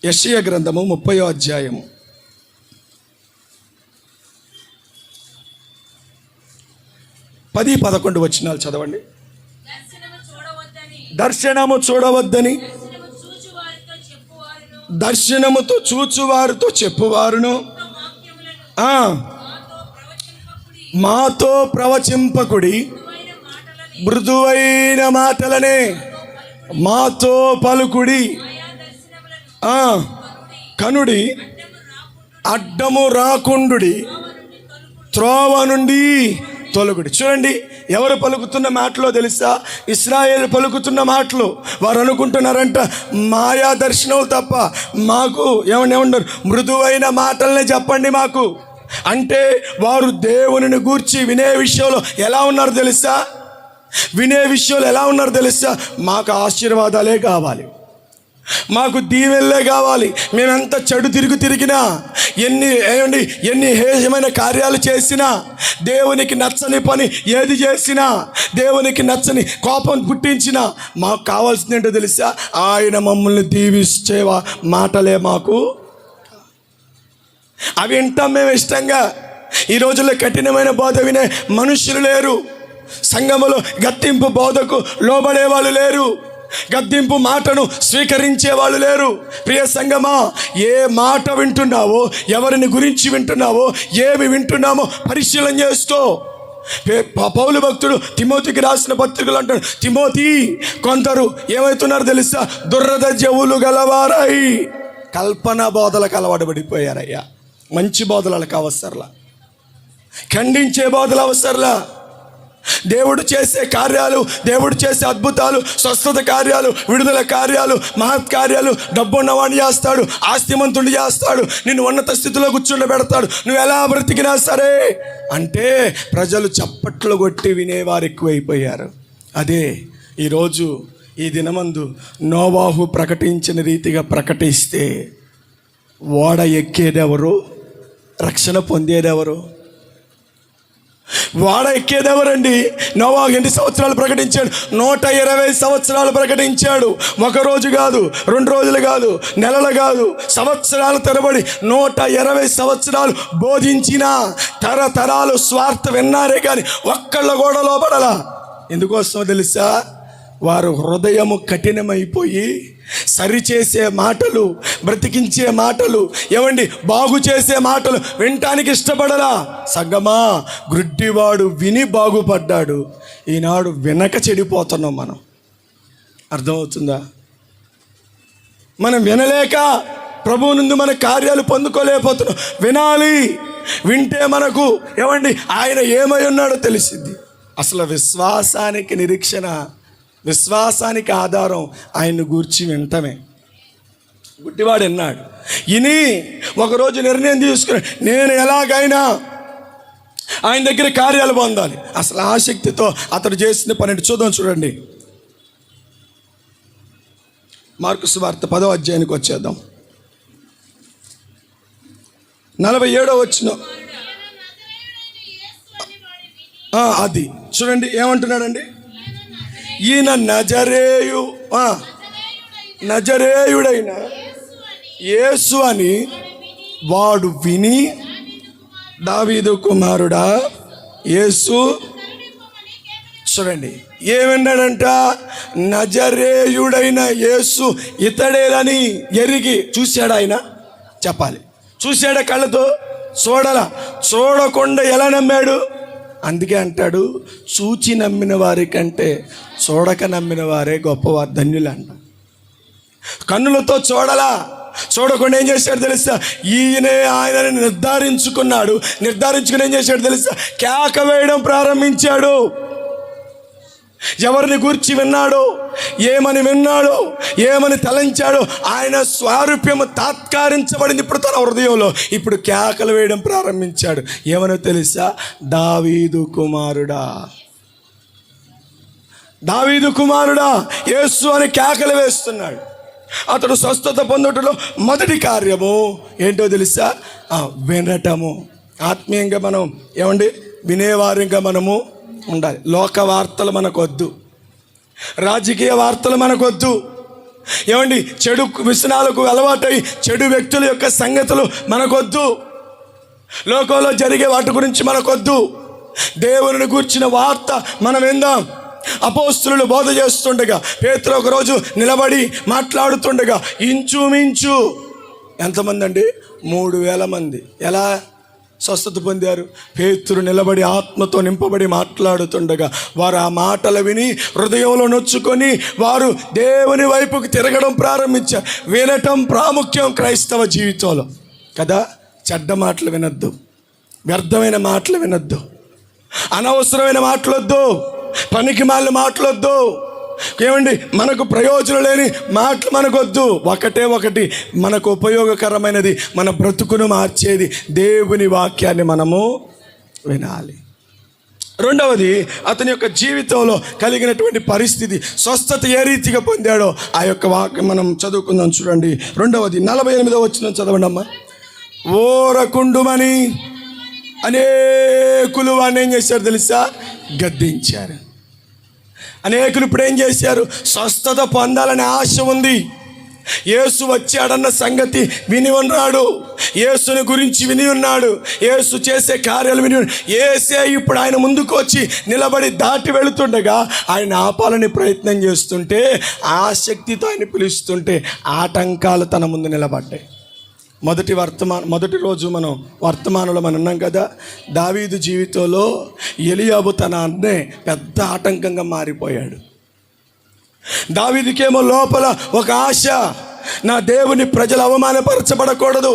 యెషయా గ్రంథము 30వ అధ్యాయము 10-11 వచనాలు చదవండి. దర్శనము చూడవద్దని, దర్శనముతో చూచువారితో చెప్పువారును, మాతో ప్రవచింపకుడి, మృదువైన మాటలనే మాతో పలుకుడి, కనుడి, అడ్డము రాకుండుడి, త్రోవ నుండి తొలగుడి. చూడండి, ఎవరు పలుకుతున్న మాటలో తెలుసా? ఇశ్రాయేలు పలుకుతున్న మాటలు. వారు అనుకుంటున్నారంట మాయా దర్శనములు తప్ప మాకు ఏమన్నారు? మృదువైన మాటలనే చెప్పండి మాకు. అంటే వారు దేవునిని గూర్చి వినే విషయంలో ఎలా ఉన్నారు తెలుసా? మాకు ఆశీర్వాదాలే కావాలి, మాకు దీవెనలే కావాలి. మేమెంత చెడు తిరిగినా, ఎన్ని హేయమైన కార్యాలు చేసినా, దేవునికి నచ్చని పని ఏది చేసినా, దేవునికి నచ్చని కోపం పుట్టించినా, మాకు కావాల్సింది ఏంటో తెలుసా? ఆయన మమ్మల్ని దీవించే మాటలే మాకు. అవి వింటాం మేము ఇష్టంగా. ఈ రోజుల్లో కఠినమైన బోధ వినే మనుషులు లేరు. సంఘములో గట్టింపు బోధకు లోబడే వాళ్ళు లేరు. గద్దింపు మాటను స్వీకరించే వాళ్ళు లేరు. ప్రియ సంగమా, ఏ మాట వింటున్నావో, ఎవరిని గురించి వింటున్నావో, ఏమి వింటున్నామో పరిశీలన చేసుకో. పౌలు భక్తుడు తిమోతికి రాసిన పత్రికలు అంటాడు, తిమోతి, కొందరు ఏమవుతున్నారు తెలుసా, దుర్రద చెవులు గలవారై కల్పన బోధలకు అలవాటు పడిపోయారయ్యా. మంచి బోధలకు అవసరంలా, ఖండించే బోధలు అవసరంలా. దేవుడు చేసే కార్యాలు, దేవుడు చేసే అద్భుతాలు, స్వస్థత కార్యాలు, విడుదల కార్యాలు, మహత్ కార్యాలు డబ్బున్నవాడిని చేస్తాడు, ఆస్తిమంతుడిని చేస్తాడు, నిన్ను ఉన్నత స్థితిలో కూర్చుండబెడతాడు. నువ్వు ఎలా బ్రతికినా సరే అంటే ప్రజలు చప్పట్లు కొట్టి వినేవారు ఎక్కువైపోయారు. అదే ఈరోజు ఈ దినమందు నోవాహు ప్రకటించిన రీతిగా ప్రకటిస్తే ఓడ ఎక్కేదెవరు, రక్షణ పొందేదెవరు? వాడ ఎక్కేదెవరండి? నోవాహు ఎన్ని సంవత్సరాలు ప్రకటించాడు? 120 సంవత్సరాలు ప్రకటించాడు. ఒక రోజు కాదు, 2 రోజులు కాదు, నెలలు కాదు, సంవత్సరాల తరబడి 120 సంవత్సరాలు బోధించిన తరతరాలు స్వార్థ విన్నారే కానీ ఒక్కళ్ళ కూడా లోపడలా. ఎందుకోసమో తెలుసా? వారు హృదయము కఠినమైపోయి సరిచేసే మాటలు, బ్రతికించే మాటలు, ఏమండి బాగు చేసే మాటలు వినటానికి ఇష్టపడరా. సంగమా, గుడ్డివాడు విని బాగుపడ్డాడు. ఈనాడు వినక చెడిపోతున్నాం మనం. అర్థమవుతుందా? మనం వినలేక ప్రభువు నుండి మన కార్యాలు పొందుకోలేకపోతున్నాం. వినాలి. వింటే మనకు ఏమండి ఆయన ఏమై ఉన్నాడో తెలిసింది. అసలు విశ్వాసానికి నిరీక్షణ, విశ్వాసానికి ఆధారం ఆయన్ని గూర్చి వింటమే. గుడ్డివాడు విన్నాడు, ఇని ఒకరోజు నిర్ణయం తీసుకున్నాడు, నేను ఎలాగైనా ఆయన దగ్గర కార్యాలు పొందాలి. అసలు ఆసక్తితో అతడు చేసిన పని చూద్దాం. చూడండి, మార్కు సువార్త 10వ అధ్యాయానికి వచ్చేద్దాం. 47వ వచనం. అది చూడండి ఏమంటున్నాడండి. ఈయన నజరేయుడైన యేసు అని వాడు విని, దావీదు కుమారుడా యేసు, చూడండి ఏమన్నాడంట, నజరేయుడైన యేసు ఇతడేలని ఎరిగి చూశాడు. ఆయన చెప్పాలి, చూశాడా? కళ్ళతో చూడలా, చూడకుండా ఎలా నమ్మాడు? అందుకే అంటాడు, చూచి నమ్మిన వారి కంటే చూడక నమ్మిన వారే గొప్పవారు, ధన్యులు అంట. కన్నులతో చూడలా, చూడకుండా ఏం చేశాడు తెలుసా? ఈయనే ఆయనని నిర్ధారించుకుని ఏం చేశాడు తెలుసా? కేక వేయడం ప్రారంభించాడు. ఎవరిని గూర్చి విన్నాడో, ఏమని విన్నాడో, ఏమని తలంచాడో ఆయన స్వారూప్యము తాత్కారించబడింది ఇప్పుడు తన హృదయంలో. ఇప్పుడు కేకలు వేయడం ప్రారంభించాడు. ఏమనో తెలుసా? దావీదు కుమారుడా, దావీదు కుమారుడా యేసు అని కేకలు వేస్తున్నాడు. అతడు స్వస్థత పొందటంలో మొదటి కార్యము ఏంటో తెలుసా? వినటము. ఆత్మీయంగా మనం ఏమండి వినేవారంగా మనము ఉండాలి. లోక వార్తలు మనకొద్దు, రాజకీయ వార్తలు మనకొద్దు, ఏమండి చెడు వ్యసనాలకు అలవాటై చెడు వ్యక్తుల యొక్క సంగతులు మనకొద్దు, లోకంలో జరిగే వాటి గురించి మనకొద్దు. దేవుని గూర్చిన వార్త మనం విందాం. అపోస్తులు బోధ చేస్తుండగా పేతురు ఒకరోజు నిలబడి మాట్లాడుతుండగా ఇంచుమించు ఎంతమంది అండి? 3000 మంది ఎలా స్వస్థత పొందారు? పేతురు నిలబడి ఆత్మతో నింపబడి మాట్లాడుతుండగా వారు ఆ మాటలు విని హృదయంలో నొచ్చుకొని వారు దేవుని వైపుకి తిరగడం ప్రారంభించారు. వినటం ప్రాముఖ్యం క్రైస్తవ జీవితంలో కదా. చెడ్డ మాటలు వినొద్దు, వ్యర్థమైన మాటలు వినొద్దు, అనవసరమైన మాటలొద్దు, పనికి మాలిన మాటలొద్దు, ఏమండి మనకు ప్రయోజనం లేని మాటలు మనకొద్దు. ఒకటి మనకు ఉపయోగకరమైనది, మన బ్రతుకును మార్చేది దేవుని వాక్యాన్ని మనము వినాలి. రెండవది, అతని యొక్క జీవితంలో కలిగినటువంటి పరిస్థితి, స్వస్థత ఏ రీతిగా పొందాడో ఆ యొక్క వాక్యం మనం చదువుకుందాం. చూడండి, రెండవది 48వ వచనం చదవండి అమ్మా. ఓరకుండుమని అనేకులు వాడిని ఏం చేశారు తెలుసా? గద్దించారు. అనేకులు ఇప్పుడు ఏం చేశారు? స్వస్థత పొందాలనే ఆశ ఉంది, యేసు వచ్చాడన్న సంగతి విని ఉన్నాడు, యేసుని గురించి విని ఉన్నాడు, యేసు చేసే కార్యాలు విని ఉన్నాడు. యేసే ఇప్పుడు ఆయన ముందుకు వచ్చి నిలబడి దాటి వెళుతుండగా ఆయన ఆపాలని ప్రయత్నం చేస్తుంటే, ఆ శక్తితో ఆయన పిలుస్తుంటే ఆటంకాలు తన ముందు నిలబడ్డాయి. మొదటి రోజు మనం వర్తమానంలో మనం ఉన్నాం కదా, దావీదు జీవితంలో ఎలియాబు తన అన్నే పెద్ద ఆటంకంగా మారిపోయాడు. దావీదుకేమో లోపల ఒక ఆశ, నా దేవుని ప్రజలు అవమానపరచబడకూడదు,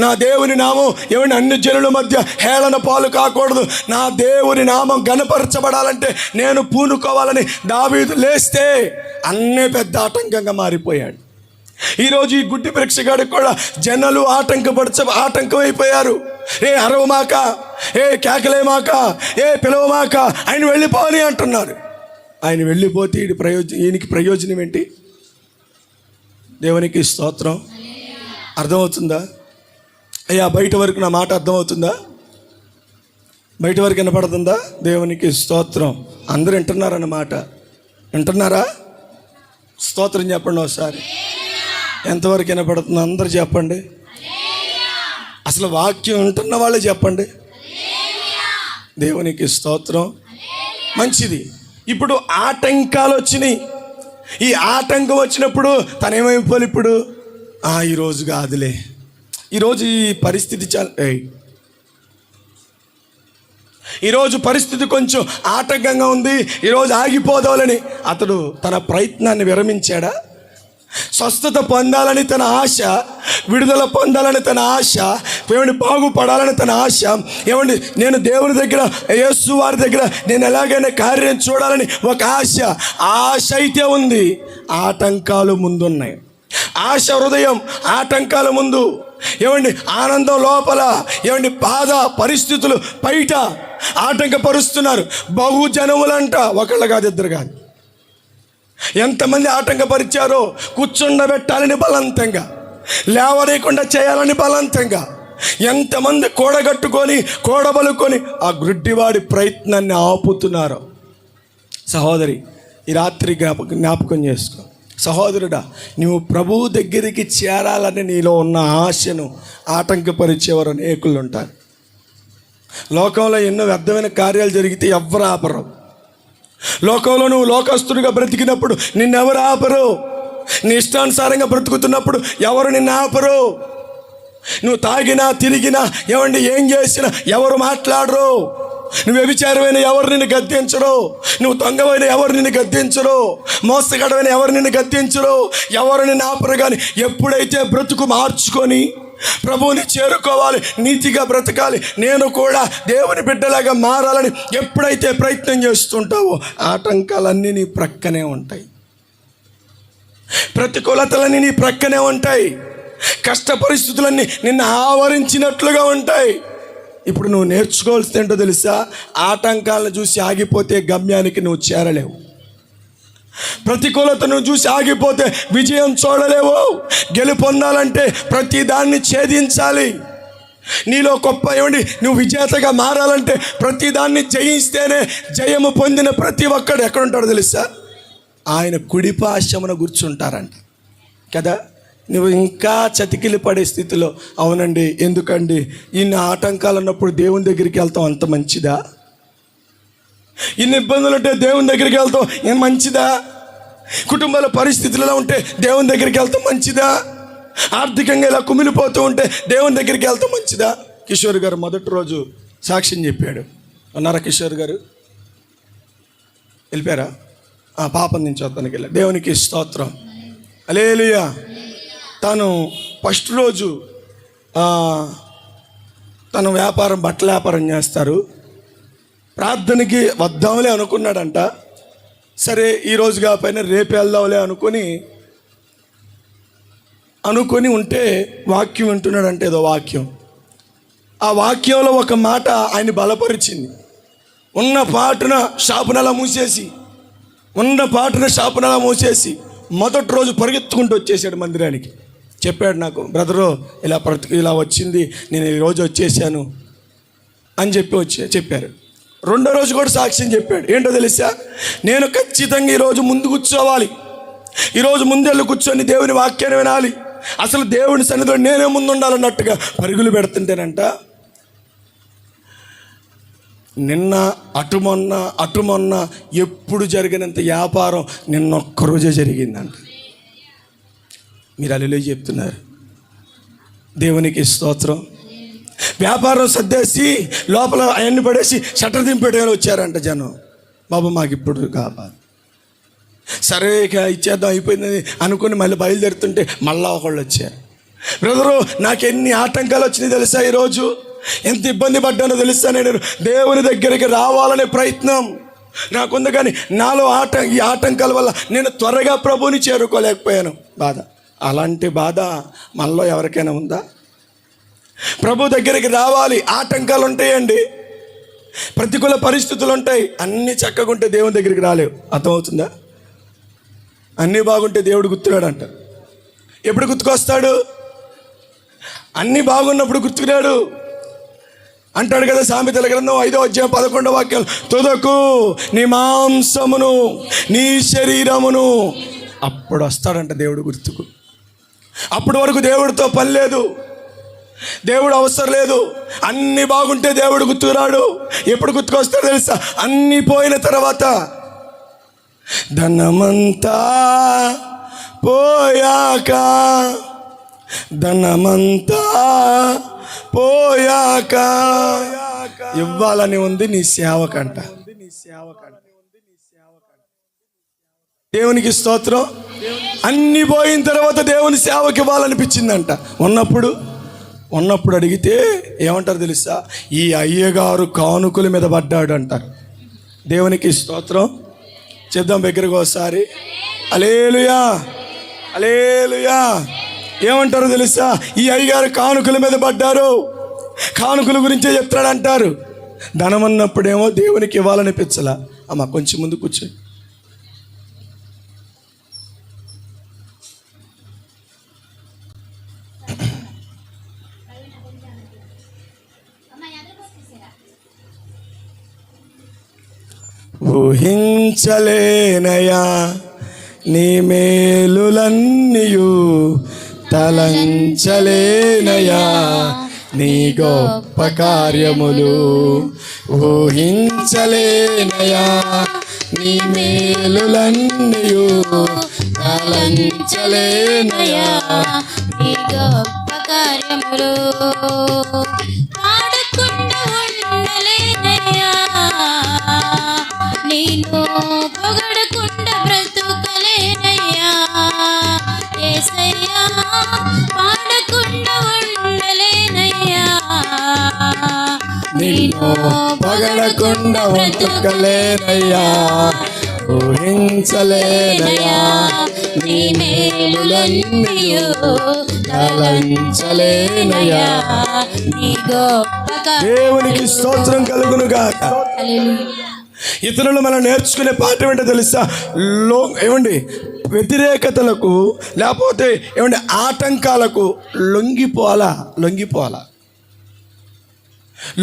నా దేవుని నామం ఏమైనా అన్ని జనుల మధ్య హేళన పాలు కాకూడదు, నా దేవుని నామం గణపరచబడాలంటే నేను పూనుకోవాలని దావీదు లేస్తే అన్నే పెద్ద ఆటంకంగా మారిపోయాడు. ఈరోజు ఈ గుడ్డి పరీక్షగాడికి కూడా జనాలు ఆటంకమైపోయారు. ఏ అరవమాక, ఏ కేకలేమాక, ఏ పిలవమాక, ఆయన వెళ్ళిపోని అంటున్నారు. ఆయన వెళ్ళిపోతే ఈయనకి ప్రయోజనం ఏంటి? దేవునికి స్తోత్రం. అర్థమవుతుందా అయ్యా? బయట వరకు నా మాట అర్థమవుతుందా? బయట వరకు వినపడుతుందా? దేవునికి స్తోత్రం. అందరూ వింటున్నారన్నమాట. వింటున్నారా? స్తోత్రం చెప్పండి ఒకసారి. ఎంతవరకు వినపడుతుందో అందరూ చెప్పండి. అసలు వాక్యం వింటున్న వాళ్ళే చెప్పండి. దేవునికి స్తోత్రం. మంచిది. ఇప్పుడు ఆటంకాలు వచ్చినాయి. ఈ ఆటంకం వచ్చినప్పుడు తనేమైపోవాలి? ఇప్పుడు ఈరోజు కాదులే, ఈరోజు ఈ పరిస్థితి ఈరోజు పరిస్థితి కొంచెం ఆటంకంగా ఉంది, ఈరోజు ఆగిపోదాలని అతడు తన ప్రయత్నాన్ని విరమించాడా? స్వస్థత పొందాలని తన ఆశ, విడుదల పొందాలని తన ఆశ, ఏమండి బాగుపడాలని తన ఆశ, ఏమండి నేను దేవుని దగ్గర, యేసు వారి దగ్గర నేను ఎలాగైనా కార్యం చూడాలని ఒక ఆశ అయితే ఉంది. ఆటంకాలు ముందున్నాయి. ఆశ హృదయం, ఆటంకాల ముందు. ఏమండి ఆనందం లోపల, ఏమండి బాధ, పరిస్థితులు బయట ఆటంకపరుస్తున్నారు. బహుజనములంట, ఒకళ్ళు కాదు, ఇద్దరు కాదు. ఎంతమంది ఆటంకపరిచారో, కూర్చుండబెట్టాలని బలవంతంగా, లేవలేకుండా చేయాలని బలవంతంగా ఎంతమంది కూడగట్టుకొని కూడబలుకొని ఆ గుడ్డివాడి ప్రయత్నాన్ని ఆపుతున్నారు. సహోదరి, ఈ రాత్రి జ్ఞాపకం చేసుకో. సహోదరుడా, నువ్వు ప్రభువు దగ్గరికి చేరాలని నీలో ఉన్న ఆశను ఆటంకపరిచేవారు అనేకులు ఉంటారు. లోకంలో ఎన్నో వ్యర్థమైన కార్యాలు జరిగితే ఎవరు ఆపరు. లోకంలో నువ్వు లోకస్తుడిగా బ్రతికినప్పుడు నిన్నెవరు ఆపరు. నీ ఇష్టానుసారంగా బ్రతుకుతున్నప్పుడు ఎవరు నిన్ను ఆపరు. నువ్వు తాగినా తిరిగినా, ఏమండి ఏం చేసినా ఎవరు మాట్లాడరు. నువ్వు వ్యభిచారమైన ఎవరు నిన్ను గద్దించరు. నువ్వు దొంగవైన ఎవరు నిన్ను గద్దించరు. మోసగాడమైన ఎవరు నిన్ను గద్దించరు. ఎవరు నిన్ను ఆపరు. కానీ ఎప్పుడైతే బ్రతుకు మార్చుకొని ప్రభువుని చేరుకోవాలి, నీతిగా బ్రతకాలి, నేను కూడా దేవుని బిడ్డలాగా మారాలని ఎప్పుడైతే ప్రయత్నం చేస్తుంటావో ఆటంకాలన్నీ నీ ప్రక్కనే ఉంటాయి. ప్రతికూలతలన్నీ నీ ప్రక్కనే ఉంటాయి. కష్ట పరిస్థితులన్నీ నిన్ను ఆవరించినట్లుగా ఉంటాయి. ఇప్పుడు నువ్వు నేర్చుకోవాల్సింది ఏంటో తెలుసా? ఆటంకాలను చూసి ఆగిపోతే గమ్యానికి నువ్వు చేరలేవు. ప్రతికూలతను చూసి ఆగిపోతే విజయం చూడలేవు. గెలుపొందాలంటే ప్రతి దాన్ని ఛేదించాలి. నీలో గొప్ప ఏమండి నువ్వు విజేతగా మారాలంటే ప్రతిదాన్ని జయిస్తేనే జయము పొందిన ప్రతి ఒక్కడు ఎక్కడుంటాడో తెలుసా? ఆయన కుడిపాశమున కూర్చుంటారంట కదా. నువ్వు ఇంకా చతికిలి పడే స్థితిలో, అవునండి ఎందుకండి ఇన్ని ఆటంకాలు ఉన్నప్పుడు దేవుని దగ్గరికి వెళ్తాం అంత మంచిదా? ఇన్ని ఇబ్బందులు ఉంటే దేవుని దగ్గరికి వెళ్తాం ఏం మంచిదా? కుటుంబాల పరిస్థితులు ఎలా ఉంటే దేవుని దగ్గరికి వెళ్తాం మంచిదా? ఆర్థికంగా ఇలా కుమిలిపోతూ ఉంటే దేవుని దగ్గరికి వెళ్తాం మంచిదా? కిషోర్ గారు మొదటి రోజు సాక్ష్యం చెప్పాడు. ఉన్నారా కిషోర్ గారు? వెళ్ళిపోయారా? పాపం నుంచి వద్దనికి వెళ్ళా. దేవునికి స్తోత్రం, హల్లెలూయా. తను ఫస్ట్ రోజు తను బట్టల వ్యాపారం చేస్తారు. ప్రార్థనకి వద్దాంలే అనుకున్నాడంట. సరే ఈరోజు కాకపోయినా రేపు వెళ్దాంలే అనుకొని ఉంటే వాక్యం వింటున్నాడంటే ఏదో వాక్యం. ఆ వాక్యంలో ఒక మాట ఆయన బలపరిచింది. ఉన్న పాటున షాపునలా మూసేసి మొదటి రోజు పరిగెత్తుకుంటూ వచ్చేసాడు మందిరానికి. చెప్పాడు నాకు, బ్రదరు ఇలా వచ్చింది, నేను ఈరోజు వచ్చేసాను అని చెప్పారు. రెండో రోజు కూడా సాక్ష్యం చెప్పాడు. ఏంటో తెలుసా? నేను ఖచ్చితంగా ఈరోజు ముందు కూర్చోవాలి, ఈరోజు ముందెళ్ళి కూర్చొని దేవుని వాక్యాన్ని వినాలి, అసలు దేవుని సన్నిధిలో నేనే ముందు ఉండాలన్నట్టుగా పరుగులు పెడుతుంటేనంట నిన్న అటు మొన్న ఎప్పుడు జరిగినంత వ్యాపారం నిన్నొక్కరోజే జరిగిందంట. మీరు హల్లెలూయా చెప్తున్నారు. దేవునికి స్తోత్రం. వ్యాపారం సర్దేసి లోపల అవన్నీ పడేసి షట్టర్ దింపేయడానికి వచ్చారంట జనం. బాబు మాకు ఇప్పుడు కావాలి, సరే ఇక ఇచ్చేద్దాం అయిపోయిందని అనుకుని మళ్ళీ బయలుదేరుతుంటే మళ్ళా ఒకళ్ళు వచ్చారు. బ్రదరు, నాకు ఎన్ని ఆటంకాలు వచ్చినాయి తెలుసా, ఈరోజు ఎంత ఇబ్బంది పడ్డానో తెలుసా. నేను దేవుని దగ్గరికి రావాలనే ప్రయత్నం నాకుంది, కానీ నాలో ఈ ఆటంకాల వల్ల నేను త్వరగా ప్రభువుని చేరుకోలేకపోయాను. బాధ, అలాంటి బాధ మనలో ఎవరికైనా ఉందా? ప్రభు దగ్గరికి రావాలి, ఆటంకాలు ఉంటాయండి, ప్రతికూల పరిస్థితులు ఉంటాయి. అన్నీ చక్కగా ఉంటే దేవుని దగ్గరికి రాలేవు. అర్థమవుతుందా? అన్నీ బాగుంటే దేవుడు గుర్తురాడు అంట. ఎప్పుడు గుర్తుకొస్తాడు? అన్నీ బాగున్నప్పుడు గుర్తుకురాడు అంటాడు కదా సామెతల గ్రంథం 5వ అధ్యాయం 11వ వాక్యం, తుదకు నీ మాంసమును నీ శరీరమును, అప్పుడు వస్తాడంట దేవుడు గుర్తుకు. అప్పటి వరకు దేవుడితో పని లేదు, దేవుడు అవసరం లేదు. అన్నీ బాగుంటే దేవుడు గుర్తుకురాడు. ఎప్పుడు గుర్తుకొస్తాడో తెలుసా? అన్నీ పోయిన తర్వాత. ధనమంతా పోయాక, ధనమంతా పోయాక ఇవ్వాలని ఉంది నీ సేవకంట. దేవునికి స్తోత్రం. అన్నీ పోయిన తర్వాత దేవుని సేవకి ఇవ్వాలనిపించిందంట. ఉన్నప్పుడు అడిగితే ఏమంటారు తెలుసా? ఈ అయ్యగారు కానుకల మీద పడ్డాడు అంటారు. దేవునికి స్తోత్రం. చెప్దాం దగ్గరకు ఒకసారి. హల్లెలూయా, హల్లెలూయా. ఏమంటారు తెలుసా? ఈ అయ్యగారు కానుకల మీద పడ్డారు, కానుకల గురించే చెప్తాడు అంటారు. ధనం అన్నప్పుడేమో దేవునికి ఇవ్వాలనిపించలా. అమ్మ కొంచెం ముందు కూర్చో. ఊహించలేనయా నీ మేలులన్నీయు, తలంచలేనయా నీ గొప్ప కార్యములు. ఊహించలేనయా నీ మేలులన్నీయు, తలంచలేనయా నీ గొప్ప కార్యములు. పాడకుండా ఉండలేనయ్యా, నేను పొగడకుండా బ్రతుకలేనయ్యా. యేసయ్యా, పాడకుండా ఉండలేనయ్యా, నిన్ను పొగడకుండా బ్రతుకలేనయ్యా. ఊహించలేనయ్యా నీ మేలులన్నీయు, తలంచలేనయ్యా నీ గొప్ప. దేవునికి స్తోత్రం కలుగునుగాక. ఇతరులు మనం నేర్చుకునే పాఠం ఏంటో తెలుసా? ఏమండి, వ్యతిరేకతలకు లేకపోతే ఏమండి ఆటంకాలకు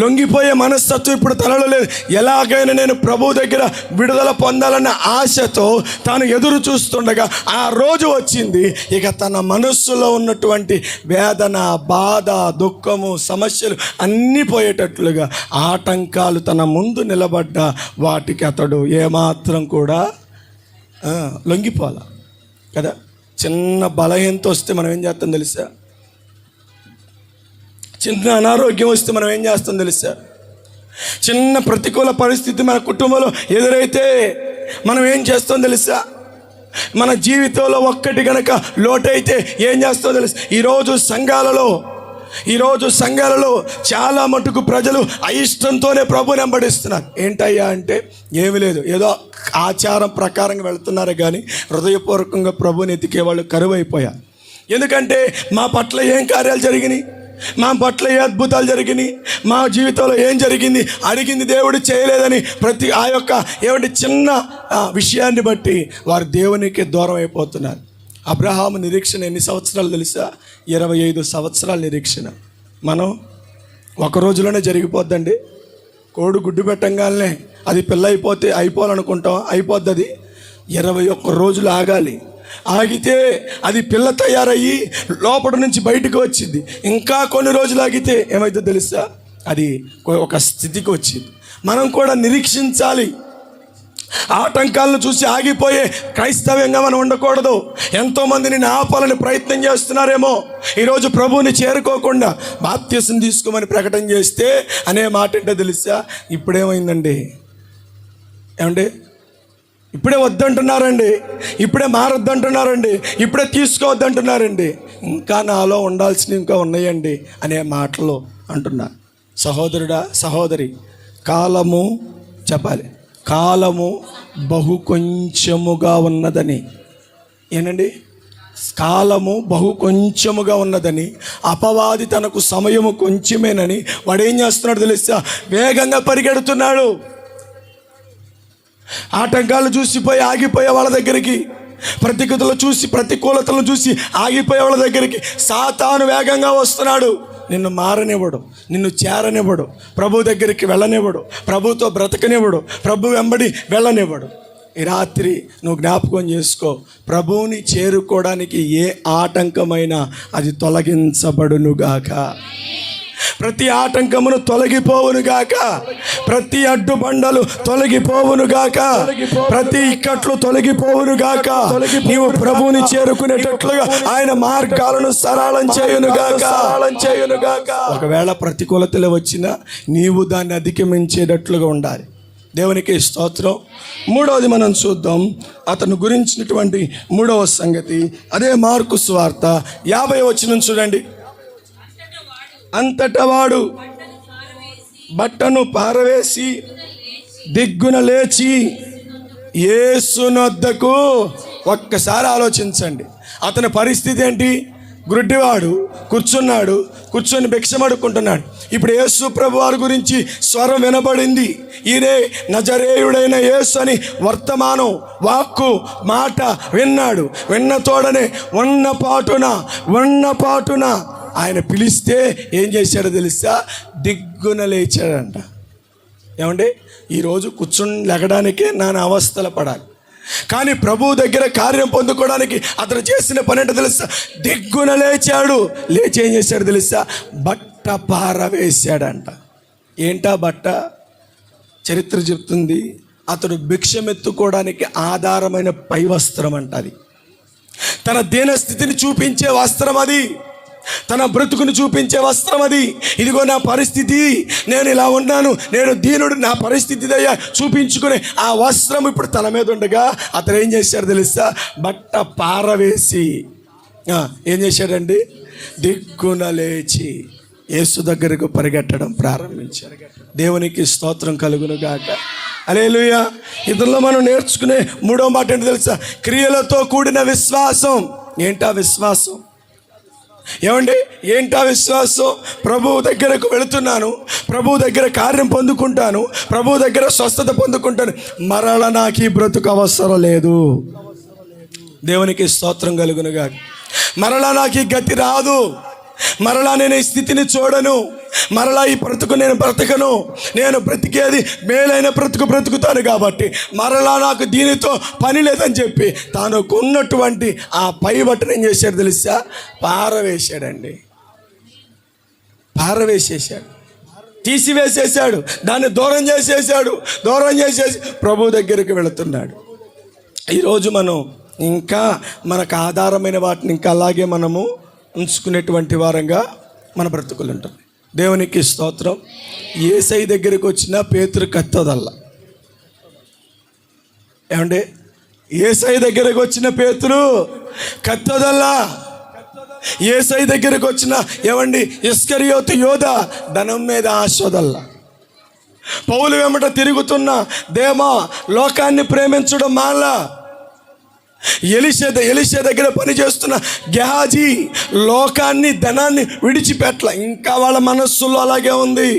లొంగిపోయే మనస్తత్వం ఇప్పుడు తనలో లేదు. ఎలాగైనా నేను ప్రభు దగ్గర విడుదల పొందాలన్న ఆశతో తాను ఎదురు చూస్తుండగా ఆ రోజు వచ్చింది. ఇక తన మనస్సులో ఉన్నటువంటి వేదన, బాధ, దుఃఖము, సమస్యలు అన్నీ పోయేటట్లుగా ఆటంకాలు తన ముందు నిలబడ్డ వాటికి అతడు ఏమాత్రం కూడా లొంగిపోలా కదా. చిన్న బలహీనత వస్తే మనం ఏం చేస్తాం తెలుసా? చిన్న అనారోగ్యం వస్తే మనం ఏం చేస్తాం తెలుసా? చిన్న ప్రతికూల పరిస్థితి మన కుటుంబంలో ఎదురైతే మనం ఏం చేస్తాం తెలుసా? మన జీవితంలో ఒక్కటి గనక లోటైతే ఏం చేస్తాం తెలుసా? ఈరోజు సంఘాలలో చాలా మటుకు ప్రజలు అయిష్టంతోనే ప్రభుని వెంబడిస్తున్నారు. ఏంటయ్యా అంటే ఏమీ లేదు, ఏదో ఆచారం ప్రకారంగా వెళుతున్నారు, కానీ హృదయపూర్వకంగా ప్రభుని ఎతికే వాళ్ళు కరువైపోయారు. ఎందుకంటే మా పట్ల ఏం కార్యాలు జరిగినాయి, మా పట్ల ఏ అద్భుతాలు జరిగినాయి, మా జీవితంలో ఏం జరిగింది, అడిగింది దేవుడు చేయలేదని ప్రతి ఆ యొక్క ఏమంటే చిన్న విషయాన్ని బట్టి వారు దేవునికి దూరం అయిపోతున్నారు. అబ్రహాము నిరీక్షణ ఎన్ని సంవత్సరాలు తెలుసా? 25 సంవత్సరాల నిరీక్షణ. మనం ఒక రోజులోనే జరిగిపోద్దండి. కోడి గుడ్డు పెట్టంగానే అది పిల్ల అయిపోవాలనుకుంటాం, అయిపోద్ది. అది 21 రోజులు ఆగాలి. ఆగితే అది పిల్ల తయారయ్యి లోపల నుంచి బయటకు వచ్చింది. ఇంకా కొన్ని రోజులు ఆగితే ఏమైతే తెలుసా, అది ఒక స్థితికి వచ్చింది. మనం కూడా నిరీక్షించాలి. ఆటంకాలను చూసి ఆగిపోయే క్రైస్తవ్యంగా మనం ఉండకూడదు. ఎంతోమంది నిన్ను ఆపాలని ప్రయత్నం చేస్తున్నారేమో. ఈరోజు ప్రభువుని చేరుకోకుండా బాప్తిసం తీసుకోమని ప్రకటన చేస్తే అనే మాట ఏంటో తెలుసా, ఇప్పుడేమైందండి, ఏమండి, ఇప్పుడే వద్దంటున్నారండి, ఇప్పుడే మారొద్దంటున్నారండి, ఇప్పుడే తీసుకోవద్దంటున్నారండి, ఇంకా నాలో ఉండాల్సినవి ఇంకా ఉన్నాయండి అనే మాటలు అంటున్నారు. సహోదరుడా, సహోదరి, కాలము చెప్పాలి, కాలము బహు కొంచెముగా ఉన్నదని. ఏనండి, కాలము బహు కొంచెముగా ఉన్నదని, అపవాది తనకు సమయము కొంచెమేనని వాడు ఏం చేస్తున్నాడు తెలుసా, వేగంగా పరిగెడుతున్నాడు. ఆటంకాలు చూసిపోయి ఆగిపోయే వాళ్ళ దగ్గరికి, ప్రతికూలతలను చూసి ఆగిపోయే వాళ్ళ దగ్గరికి సాతాను వేగంగా వస్తున్నాడు. నిన్ను మారనివ్వడు, నిన్ను చేరనివ్వడు, ప్రభు దగ్గరికి వెళ్ళనివ్వడు, ప్రభుతో బ్రతకనివ్వడు, ప్రభు వెంబడి వెళ్ళనివ్వడు. ఈ రాత్రి నువ్వు జ్ఞాపకం చేసుకో, ప్రభువుని చేరుకోవడానికి ఏ ఆటంకమైనా అది తొలగించబడునుగాక. ప్రతి ఆటంకమును తొలగిపోవునుగాక, ప్రతి అడ్డుబండలు తొలగిపోవునుగాక, ప్రతి ఇక్కట్లు తొలగిపోవునుగాక. నీవు ప్రభువుని చేరుకునేటట్లుగా ఆయన మార్గాలను సరళం చేయునుగాక. ఒకవేళ ప్రతికూలతలు వచ్చినా నీవు దాన్ని అధిగమించేటట్లుగా ఉండాలి. దేవునికి స్తోత్రం. మూడవది మనం చూద్దాం, అతను గురించినటువంటి మూడవ సంగతి అదే మార్కు సువార్త 50వ వచనం చూడండి. అంతటా వాడు బట్టను పారవేసి దిగ్గున లేచి యేసునొద్దకు. ఒక్కసారి ఆలోచించండి, అతని పరిస్థితి ఏంటి? గుడ్డివాడు కూర్చున్నాడు, కూర్చొని భిక్షం అడుక్కుంటున్నాడు. ఇప్పుడు యేసు ప్రభు వారి గురించి స్వరం వినబడింది. ఈయనే నజరేయుడైన యేసు అని వర్తమానం, వాక్కు, మాట విన్నాడు. విన్న తోడనే ఉన్న పాటున ఆయన పిలిస్తే ఏం చేశాడో తెలుసా, దిగ్గున లేచాడంట. ఏమండి, ఈరోజు కూర్చుని లెగడానికే నానా అవస్థలు పడాలి, కానీ ప్రభువు దగ్గర కార్యం పొందుకోవడానికి అతను చేసిన పని ఏంటో తెలుసా, దిగ్గున లేచాడు. లేచి ఏం చేశాడు తెలుసా, బట్ట పారవేశాడంట. ఏంటా బట్ట? చరిత్ర చెప్తుంది, అతడు భిక్షమెత్తుకోవడానికి ఆధారమైన పై వస్త్రం అంట. అది తన దీనస్థితిని చూపించే వస్త్రం, అది తన బ్రతుకుని చూపించే వస్త్రం అది. ఇదిగో నా పరిస్థితి, నేను ఇలా ఉన్నాను, నేను దీనుడు, నా పరిస్థితి దయ్యా చూపించుకునే ఆ వస్త్రం ఇప్పుడు తల మీద ఉండగా అతను ఏం చేశాడు తెలుసా, బట్ట పారవేసి ఏం చేశాడండి, దిగ్గున లేచి యేసు దగ్గరకు పరిగెట్టడం ప్రారంభించాడు. దేవునికి స్తోత్రం కలుగును గాక. హల్లెలూయా. ఇందులో మనం నేర్చుకునే మూడో మాట ఏంటో తెలుసా, క్రియలతో కూడిన విశ్వాసం. ఏంటా విశ్వాసం? ఏమండి, ఏంటా విశ్వాసం? ప్రభువు దగ్గరకు వెళుతున్నాను, ప్రభువు దగ్గర కార్యం పొందుకుంటాను, ప్రభువు దగ్గర స్వస్థత పొందుకుంటాను, మరలా నాకు ఈ బ్రతుకు అవసరం లేదు. దేవునికి స్తోత్రం కలుగునుగా. మరలా నాకు ఈ గతి రాదు, మరలా నేను ఈ స్థితిని చూడను, మరలా ఈ బ్రతుకు నేను బ్రతకను, నేను బ్రతికేది మేలైన బ్రతుకుతాను కాబట్టి మరలా నాకు దీనితో పని లేదని చెప్పి తాను ఉన్నటువంటి ఆ పై బట్టను ఏం చేశాడు తెలుసా, పారవేశాడండి. పారవేసేసాడు, తీసివేసేసాడు, దాన్ని దూరం చేసేసి ప్రభు దగ్గరికి వెళుతున్నాడు. ఈరోజు మనం ఇంకా మనకు ఆధారమైన వాటిని ఇంకా అలాగే మనము ఉంచుకునేటువంటి వారంగా మన బ్రతుకులు ఉంటుంది. దేవునికి స్తోత్రం. యేసయ్య దగ్గరికి వచ్చిన పేతురు కత్తదల్లా. ఏమండి, యేసయ్య దగ్గరికి వచ్చిన పేతురు కత్తదల్లా. యేసయ్య దగ్గరికి వచ్చిన ఏమండి ఇస్కరియోతు యోధ ధనం మీద ఆశోదల్లా. పౌలు వెంబట తిరుగుతున్న దేమా లోకాన్ని ప్రేమించడం మాలా. ఎలీషా దగ్గర పనిచేస్తున్న గెహాజీ లోకాన్ని, ధనాన్ని విడిచిపెట్టల. ఇంకా వాళ్ళ మనస్సులో అలాగే ఉంది,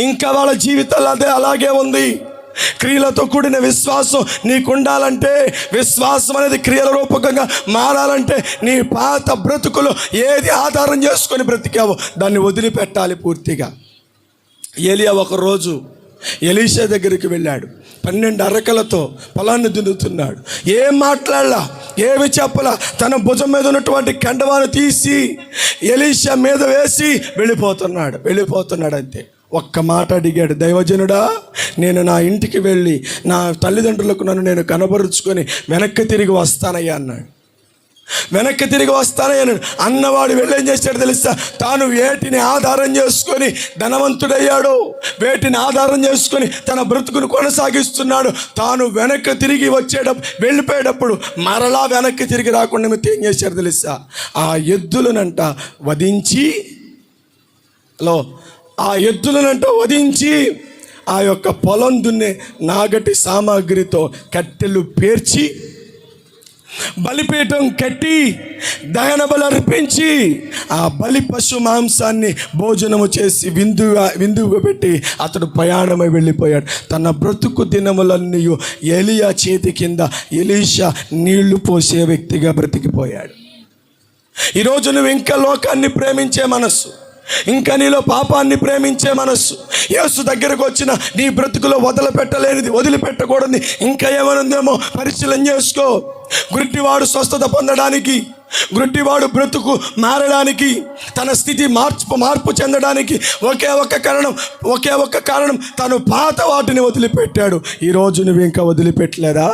ఇంకా వాళ్ళ జీవితాలు అలాగే ఉంది. క్రియలతో కూడిన విశ్వాసం నీకు ఉండాలంటే, విశ్వాసం అనేది క్రియల రూపకంగా మారాలంటే నీ పాత బ్రతుకులో ఏది ఆధారం చేసుకొని బ్రతికావో దాన్ని వదిలిపెట్టాలి పూర్తిగా. ఏలియా ఒకరోజు ఎలీషా దగ్గరికి వెళ్ళాడు. 12 అరకలతో పొలాన్ని దున్నుతున్నాడు. ఏం మాట్లాడలా, ఏమి చెప్పలా, తన భుజం మీద ఉన్నటువంటి కండవాను తీసి ఎలీషా మీద వేసి వెళ్ళిపోతున్నాడు అంతే. ఒక్క మాట అడిగాడు, దైవజనుడా, నేను నా ఇంటికి వెళ్ళి నా తల్లిదండ్రులకు నన్ను నేను కనబరుచుకొని వెనక్కి తిరిగి వస్తానయ్యా అన్నాడు. వెనక్కి తిరిగి వస్తానయ్యాను అన్నవాడు వెళ్ళేం చేశాడు తెలుసా? తాను వేటిని ఆధారం చేసుకొని ధనవంతుడయ్యాడు, వేటిని ఆధారం చేసుకొని తన బ్రతుకును కొనసాగిస్తున్నాడు. తాను వెనక్కి తిరిగి వెళ్ళిపోయేటప్పుడు మరలా వెనక్కి తిరిగి రాకుండా ఏం చేశాడు తెలుసా? ఆ ఎద్దులనంట వధించి ఆ యొక్క పొలం దున్నే నాగటి సామాగ్రితో కట్టెలు పేర్చి బలిపీఠం కట్టి దహన బలి అర్పించి ఆ బలి పశు మాంసాన్ని భోజనము చేసి విందుగా పెట్టి అతడు ప్రయాణమై వెళ్ళిపోయాడు. తన బ్రతుకు దినములన్నీ ఎలియా చేతి కింద ఎలీషా నీళ్లు పోసే వ్యక్తిగా బ్రతికిపోయాడు. ఈరోజు నువ్వు ఇంకా లోకాన్ని ప్రేమించే మనస్సు, ఇంకా నీలో పాపాన్ని ప్రేమించే మనస్సు, యేసు దగ్గరకు వచ్చిన నీ బ్రతుకులో వదిలిపెట్టకూడదు ఇంకా ఏమనుందేమో పరిశీలన చేసుకో. గుడ్డివాడు స్వస్థత పొందడానికి, గుడ్డివాడు బ్రతుకు మారడానికి, తన స్థితి మార్పు చెందడానికి ఒకే ఒక్క కారణం తను పాత వాటిని వదిలిపెట్టాడు. ఈరోజు నువ్వు ఇంకా వదిలిపెట్టలేదా?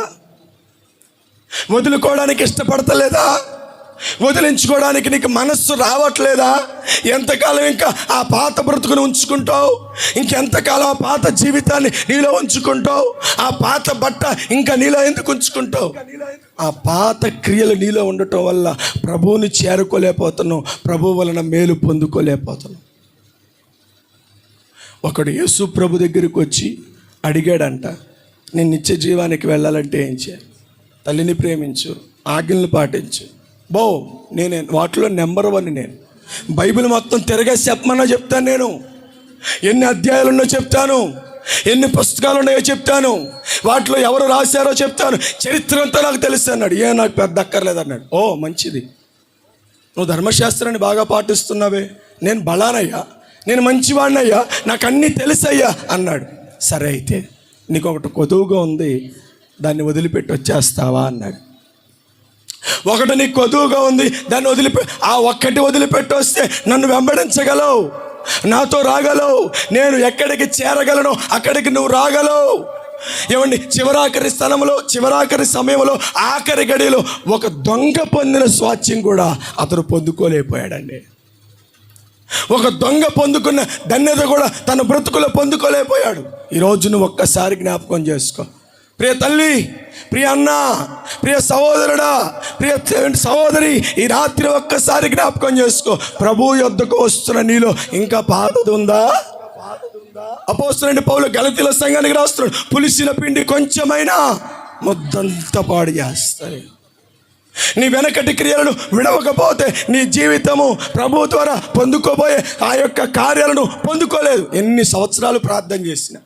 వదులుకోవడానికి ఇష్టపడతలేదా? వదిలించుకోవడానికి నీకు మనస్సు రావట్లేదా? ఎంతకాలం ఇంకా ఆ పాత బ్రతుకును ఉంచుకుంటావు? ఇంకెంతకాలం ఆ పాత జీవితాన్ని నీలో ఉంచుకుంటావు? ఆ పాత బట్ట ఇంకా నీలో ఎందుకు ఉంచుకుంటావు? ఆ పాత క్రియలు నీలో ఉండటం వల్ల ప్రభువుని చేరుకోలేకపోతున్నావు, ప్రభువు వలన మేలు పొందుకోలేకపోతున్నావు. ఒకడు యేసు ప్రభు దగ్గరికి వచ్చి అడిగాడంట, నేను నిత్య జీవానికి వెళ్ళాలంటే ఏం చేయాలి? తల్లిని ప్రేమించు, ఆజ్ఞలు పాటించు. నేను వాటిలో నెంబర్ 1. నేను బైబిల్ మొత్తం తిరగేసి చెప్పమన్నా చెప్తాను. నేను ఎన్ని అధ్యాయాలు ఉన్నాయో చెప్తాను, ఎన్ని పుస్తకాలు ఉన్నాయో చెప్తాను, వాటిలో ఎవరు రాశారో చెప్తాను, చరిత్ర అంతా నాకు తెలుసు అన్నాడు. నాకు పెద్ద అక్కర్లేదు అన్నాడు. మంచిది, నువ్వు ధర్మశాస్త్రాన్ని బాగా పాటిస్తున్నావే, నేను బలానయ్యా, నేను మంచివాడినయ్యా, నాకు అన్నీ తెలుసయ్యా అన్నాడు. సరే అయితే నీకు ఒకటి కొదువుగా ఉంది, దాన్ని వదిలిపెట్టి వచ్చేస్తావా అన్నాడు. ఒకటి నీకు కొదువుగా ఉంది, దాన్ని ఒక్కటి వదిలిపెట్టి వస్తే నన్ను వెంబడించగలవు, నాతో రాగలవు, నేను ఎక్కడికి చేరగలను అక్కడికి నువ్వు రాగలవు. ఏమండి, చివరాఖరి సమయంలో ఆఖరి గడిలో ఒక దొంగ పొందిన స్వాస్థ్యం కూడా అతను పొందుకోలేకపోయాడండి. ఒక దొంగ పొందుకున్న ధన్యత కూడా తన బ్రతుకులో పొందుకోలేకపోయాడు. ఈరోజు నువ్వు ఒక్కసారి జ్ఞాపకం చేసుకో. ప్రియ తల్లి, ప్రియ అన్న, ప్రియ సహోదరుడా, ప్రియ సహోదరి, ఈ రాత్రి ఒక్కసారి జ్ఞాపకం చేసుకో. ప్రభు యొద్దకు వస్తున్న నీలో ఇంకా పాతది ఉందా? అపోస్తలుడైన పౌలు గలతీయుల సంఘానికి రాస్తున్నాడు, పులిసిన పిండి కొంచెమైనా ముద్దంతా పాడు చేస్తాయి. నీ వెనకటి క్రియలను విడవకపోతే నీ జీవితము ప్రభు ద్వారా పొందుకోబోయే ఆ యొక్క కార్యాలను పొందుకోలేదు. ఎన్ని సంవత్సరాలు ప్రార్థన చేసినా,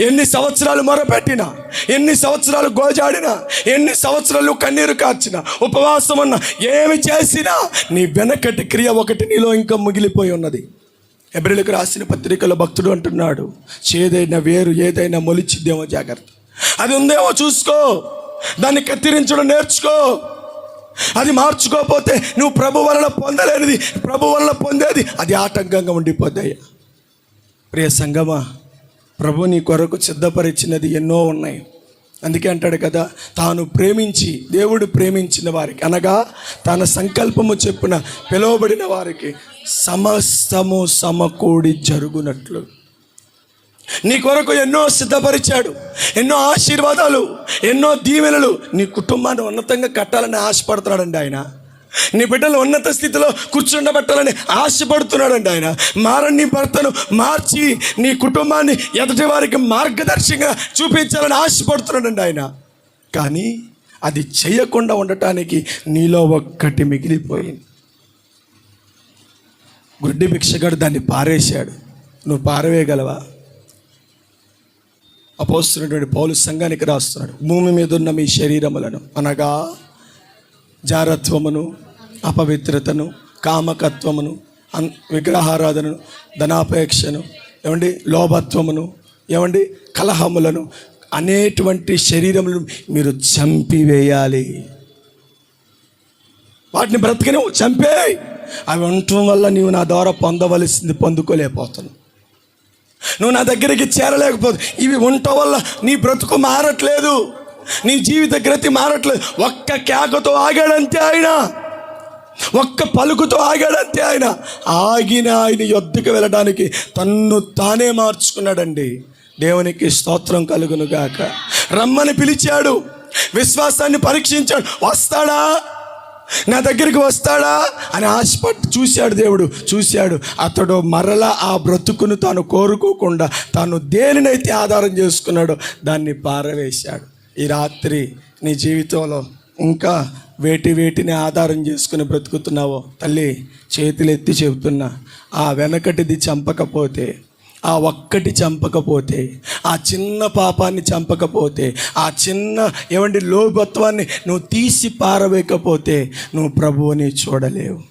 ఎన్ని సంవత్సరాలు మొరపెట్టినా, ఎన్ని సంవత్సరాలు గోజాడినా, ఎన్ని సంవత్సరాలు కన్నీరు కార్చినా, ఉపవాసం ఉన్నా, ఏమి చేసినా నీ వెనకటి క్రియ ఒకటి నీలో ఇంకా మిగిలిపోయి ఉన్నది. హెబ్రీయులకు రాసిన పత్రికలో భక్తుడు అంటున్నాడు, చేదైన వేరు ఏదైనా మొలిచిద్దేమో జాగ్రత్త. అది ఉందేమో చూసుకో, దాన్ని కత్తిరించడం నేర్చుకో. అది మార్చుకోకపోతే నువ్వు ప్రభు వలన పొందలేనిది, ప్రభు వలన పొందేది అది ఆటంకంగా ఉండిపోతాయి. ప్రియ సంగమా, ప్రభు నీ కొరకు సిద్ధపరిచినది ఎన్నో ఉన్నాయి. అందుకే అంటాడు కదా, దేవుడు ప్రేమించిన వారికి, అనగా తన సంకల్పము చెప్పున పిలువబడిన వారికి సమస్తము సమకూడి జరుగునట్లు నీ కొరకు ఎన్నో సిద్ధపరిచాడు. ఎన్నో ఆశీర్వాదాలు, ఎన్నో దీవెనలు. నీ కుటుంబాన్ని ఉన్నతంగా కట్టాలని ఆశపడుతున్నాడండి ఆయన. నీ బిడ్డలు ఉన్నత స్థితిలో కూర్చుండబెట్టాలని ఆశపడుతున్నాడండి ఆయన. నీ భర్తను మార్చి నీ కుటుంబాన్ని ఎదుటి వారికి మార్గదర్శకంగా చూపించాలని ఆశపడుతున్నాడండి ఆయన. కానీ అది చేయకుండా ఉండటానికి నీలో ఒక్కటి మిగిలిపోయింది. గుడ్డి భిక్షగాడు దాన్ని పారేశాడు. నువ్వు పారవేయగలవా? అపోస్తలుడైన పౌలు సంఘానికి రాస్తున్నాడు, భూమి మీద ఉన్న మీ శరీరములను, అనగా జారత్వమును, అపవిత్రతను, కామకత్వమును, విగ్రహారాధనను, ధనాపేక్షను, లోభత్వమును, కలహములను అనేటువంటి శరీరములను మీరు చంపివేయాలి. వాటిని బ్రతకని చంపేయి. అవి ఉండటం వల్ల నీవు నా ద్వారా పొందవలసింది పొందుకోలేకపోతున్నావు. నువ్వు నా దగ్గరికి చేరలేకపోతే ఇవి ఉండటం వల్ల నీ బ్రతుకు మారట్లేదు, నీ జీవిత గతి మారట్లేదు. ఒక్క కేకతో ఆగాడంతే ఆయన, ఒక్క పలుకుతో ఆగాడంతే ఆయన. ఆగిన ఆయన యొద్దకు వెళ్ళడానికి తన్ను తానే మార్చుకున్నాడండి. దేవునికి స్తోత్రం కలుగును గాక. రమ్మని పిలిచాడు, విశ్వాసాన్ని పరీక్షించాడు. వస్తాడా, నా దగ్గరికి వస్తాడా అని ఆశపట్టి చూశాడు. దేవుడు చూశాడు. అతడు మరలా ఆ బ్రతుకును తాను కోరుకోకుండా తాను దేనినైతే ఆధారం చేసుకున్నాడో దాన్ని పారవేశాడు. ఈ రాత్రి నీ జీవితంలో ఇంకా వేటిని ఆధారం చేసుకుని బ్రతుకుతున్నావో తల్లి చేతులెత్తి చెబుతున్నా, ఆ వెనకటిది చంపకపోతే, ఆ ఒక్కటి చంపకపోతే, ఆ చిన్న పాపాన్ని చంపకపోతే, ఆ చిన్న లోభత్వాన్ని నువ్వు తీసి పారవేయకపోతే నువ్వు ప్రభువుని చూడలేవు,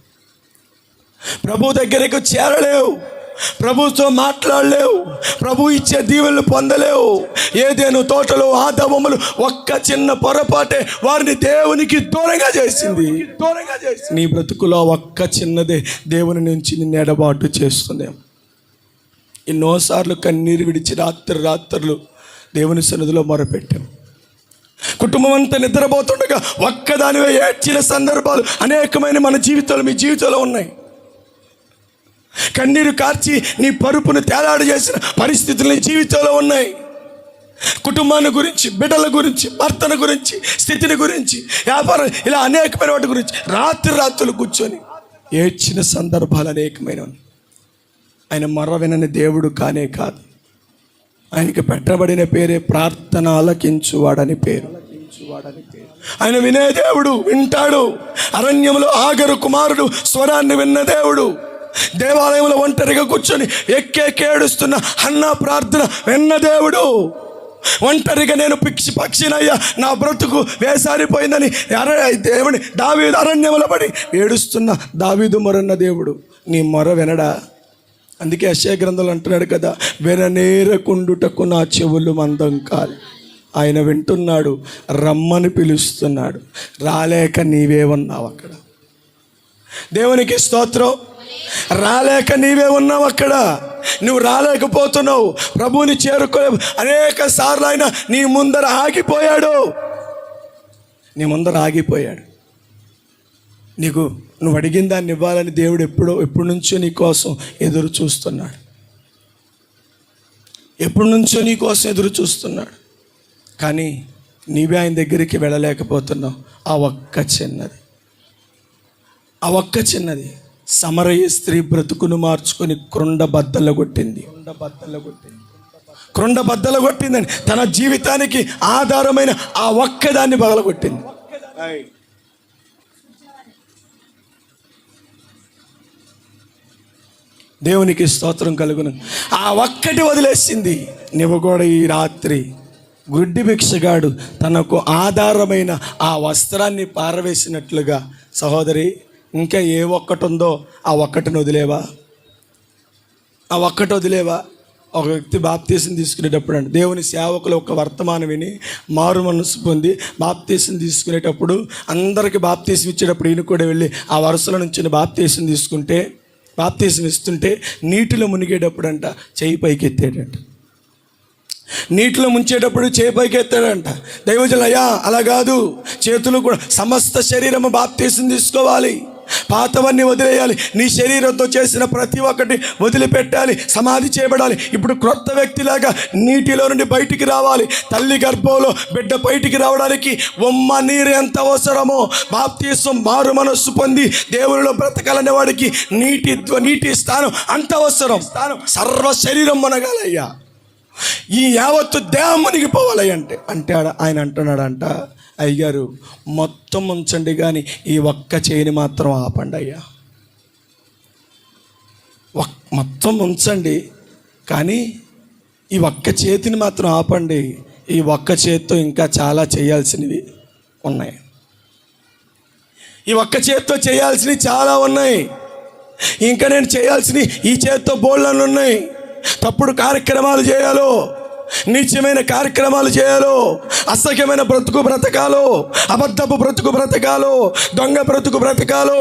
ప్రభు దగ్గరకు చేరలేవు, ప్రభుతో మాట్లాడలేవు, ప్రభు ఇచ్చే దీవెనలు పొందలేవు. ఏదేను తోటలో ఆదాములు ఒక్క చిన్న పొరపాటే వారిని దేవునికి దూరంగా చేసింది. నీ బ్రతుకులో ఒక్క చిన్నదే దేవుని నుంచి నిన్ను ఎడబాటు చేస్తుందేమో. ఎన్నోసార్లు కన్నీరు విడిచి రాత్రులు దేవుని సన్నిధిలో మొరపెట్టాం. కుటుంబం అంతా నిద్రపోతుండగా ఒక్కదానివే ఏడ్చిన సందర్భాలు అనేకమైన మన జీవితాలు, మీ జీవితంలో ఉన్నాయి. కన్నీరు కార్చి నీ పరుపును తేలాడు చేసిన పరిస్థితులు నీ జీవితంలో ఉన్నాయి. కుటుంబాన్ని గురించి, బిడ్డల గురించి, భర్తల గురించి, స్థితిని గురించి, వ్యాపారం, ఇలా అనేకమైన వాటి గురించి రాత్రులు కూర్చొని ఏడ్చిన సందర్భాలు అనేకమైనవి. ఆయన మొర్ర వినని దేవుడు కానే కాదు. ఆయనకి పెట్టబడిన పేరే ప్రార్థన ఆలకించువాడని పేరు. ఆయన వినే దేవుడు, వింటాడు. అరణ్యంలో ఆగరు కుమారుడు స్వరాన్ని విన్న దేవుడు, దేవాలయంలో ఒంటరిగా కూర్చొని ఏడుస్తున్న హన్నా ప్రార్థన విన్న దేవుడు, ఒంటరిగా నేను పక్షినయ్యా, నా బ్రతుకు వేసారిపోయిందని దేవుని దావీదు అరణ్యంలో పడి ఏడుస్తున్న దావీదు మొరన్న దేవుడు నీ మొర వినడా? అందుకే యెషయా గ్రంథంలో అంటున్నాడు కదా, విననేరకుండుటకు నా చెవులు మందం కాదు. ఆయన వింటున్నాడు, రమ్మని పిలుస్తున్నాడు. రాలేక నీవే ఉన్నావు అక్కడ. దేవునికి స్తోత్రం. రాలేక నీవే ఉన్నావు అక్కడ. నువ్వు రాలేకపోతున్నావు, ప్రభువుని చేరుకోలేవు. అనేక సార్లు ఆయన నీ ముందర ఆగిపోయాడు. నువ్వు అడిగిన దాన్ని ఇవ్వాలని దేవుడు ఎప్పటి నుంచో నీ కోసం ఎదురు చూస్తున్నాడు. కానీ నీవే ఆయన దగ్గరికి వెళ్ళలేకపోతున్నావు. ఆ ఒక్క చిన్నది సమరయ స్త్రీ బ్రతుకును మార్చుకొని క్రొండ బద్దలు కొట్టిందని తన జీవితానికి ఆధారమైన ఆ ఒక్కదాన్ని పగలగొట్టింది. దేవునికి స్తోత్రం కలుగును. ఆ ఒక్కటి వదిలేసింది. నువ్వు కూడా ఈ రాత్రి గుడ్డి భిక్షగాడు తనకు ఆధారమైన ఆ వస్త్రాన్ని పారవేసినట్లుగా, సహోదరి, ఇంకా ఏ ఒక్కటి ఉందో ఆ ఒక్కటిని వదిలేవా? ఒక వ్యక్తి బాప్తీసం తీసుకునేటప్పుడు అంటే దేవుని సేవకులు ఒక వర్తమానం విని మారు మనసు పొంది బాప్తీసం తీసుకునేటప్పుడు అందరికీ బాప్తీసం ఇచ్చేటప్పుడు ఈయన కూడా వెళ్ళి ఆ వరుసల నుంచి బాప్తీసం ఇస్తుంటే నీటిలో మునిగేటప్పుడు అంట చెయ్యి పైకి ఎత్తాడంట. నీటిలో ముంచేటప్పుడు చేయి పైకి ఎత్తాడంట. దైవజనులయ్యా అలా కాదు, చేతులు కూడా సమస్త శరీరము బాప్తీసం తీసుకోవాలి, పాతవన్నీ వదిలేయాలి, నీ శరీరంతో చేసిన ప్రతి ఒక్కటి వదిలిపెట్టాలి, సమాధి చేయబడాలి. ఇప్పుడు క్రొత్త వ్యక్తిలాగా నీటిలో నుండి బయటికి రావాలి. తల్లి గర్భంలో బిడ్డ బయటికి రావడానికి ఉమ్మ నీరు ఎంత అవసరమో, బాప్తీసం మారు మనస్సు పొంది దేవునిలో బ్రతకాలనే వాడికి నీటి స్థానం అంత అవసరం. సర్వ శరీరం మునగాలయ్యా, ఈ యావత్తు దేహం మునిగిపోవాలి అంటే ఆయన అంటున్నాడంట, అయ్యారు మొత్తం ఉంచండి కానీ ఈ ఒక్క చేయిని మాత్రం ఆపండి అయ్యా. మొత్తం ఉంచండి కానీ ఈ ఒక్క చేతిని మాత్రం ఆపండి. ఈ ఒక్క చేతితో ఇంకా చాలా చేయాల్సినవి ఉన్నాయి. ఈ ఒక్క చేతితో చేయాల్సినవి చాలా ఉన్నాయి. ఇంకా నేను చేయాల్సినవి ఈ చేతితో బోళ్ళను ఉన్నాయి. తప్పుడు కార్యక్రమాలు చేయాలో, నీచమైన కార్యక్రమాలు చేయాలో, అసహ్యమైన బ్రతుకు బ్రతకాలో, అబద్ధపు బ్రతుకు బ్రతకాలో, దొంగ బ్రతుకు బ్రతకాలో,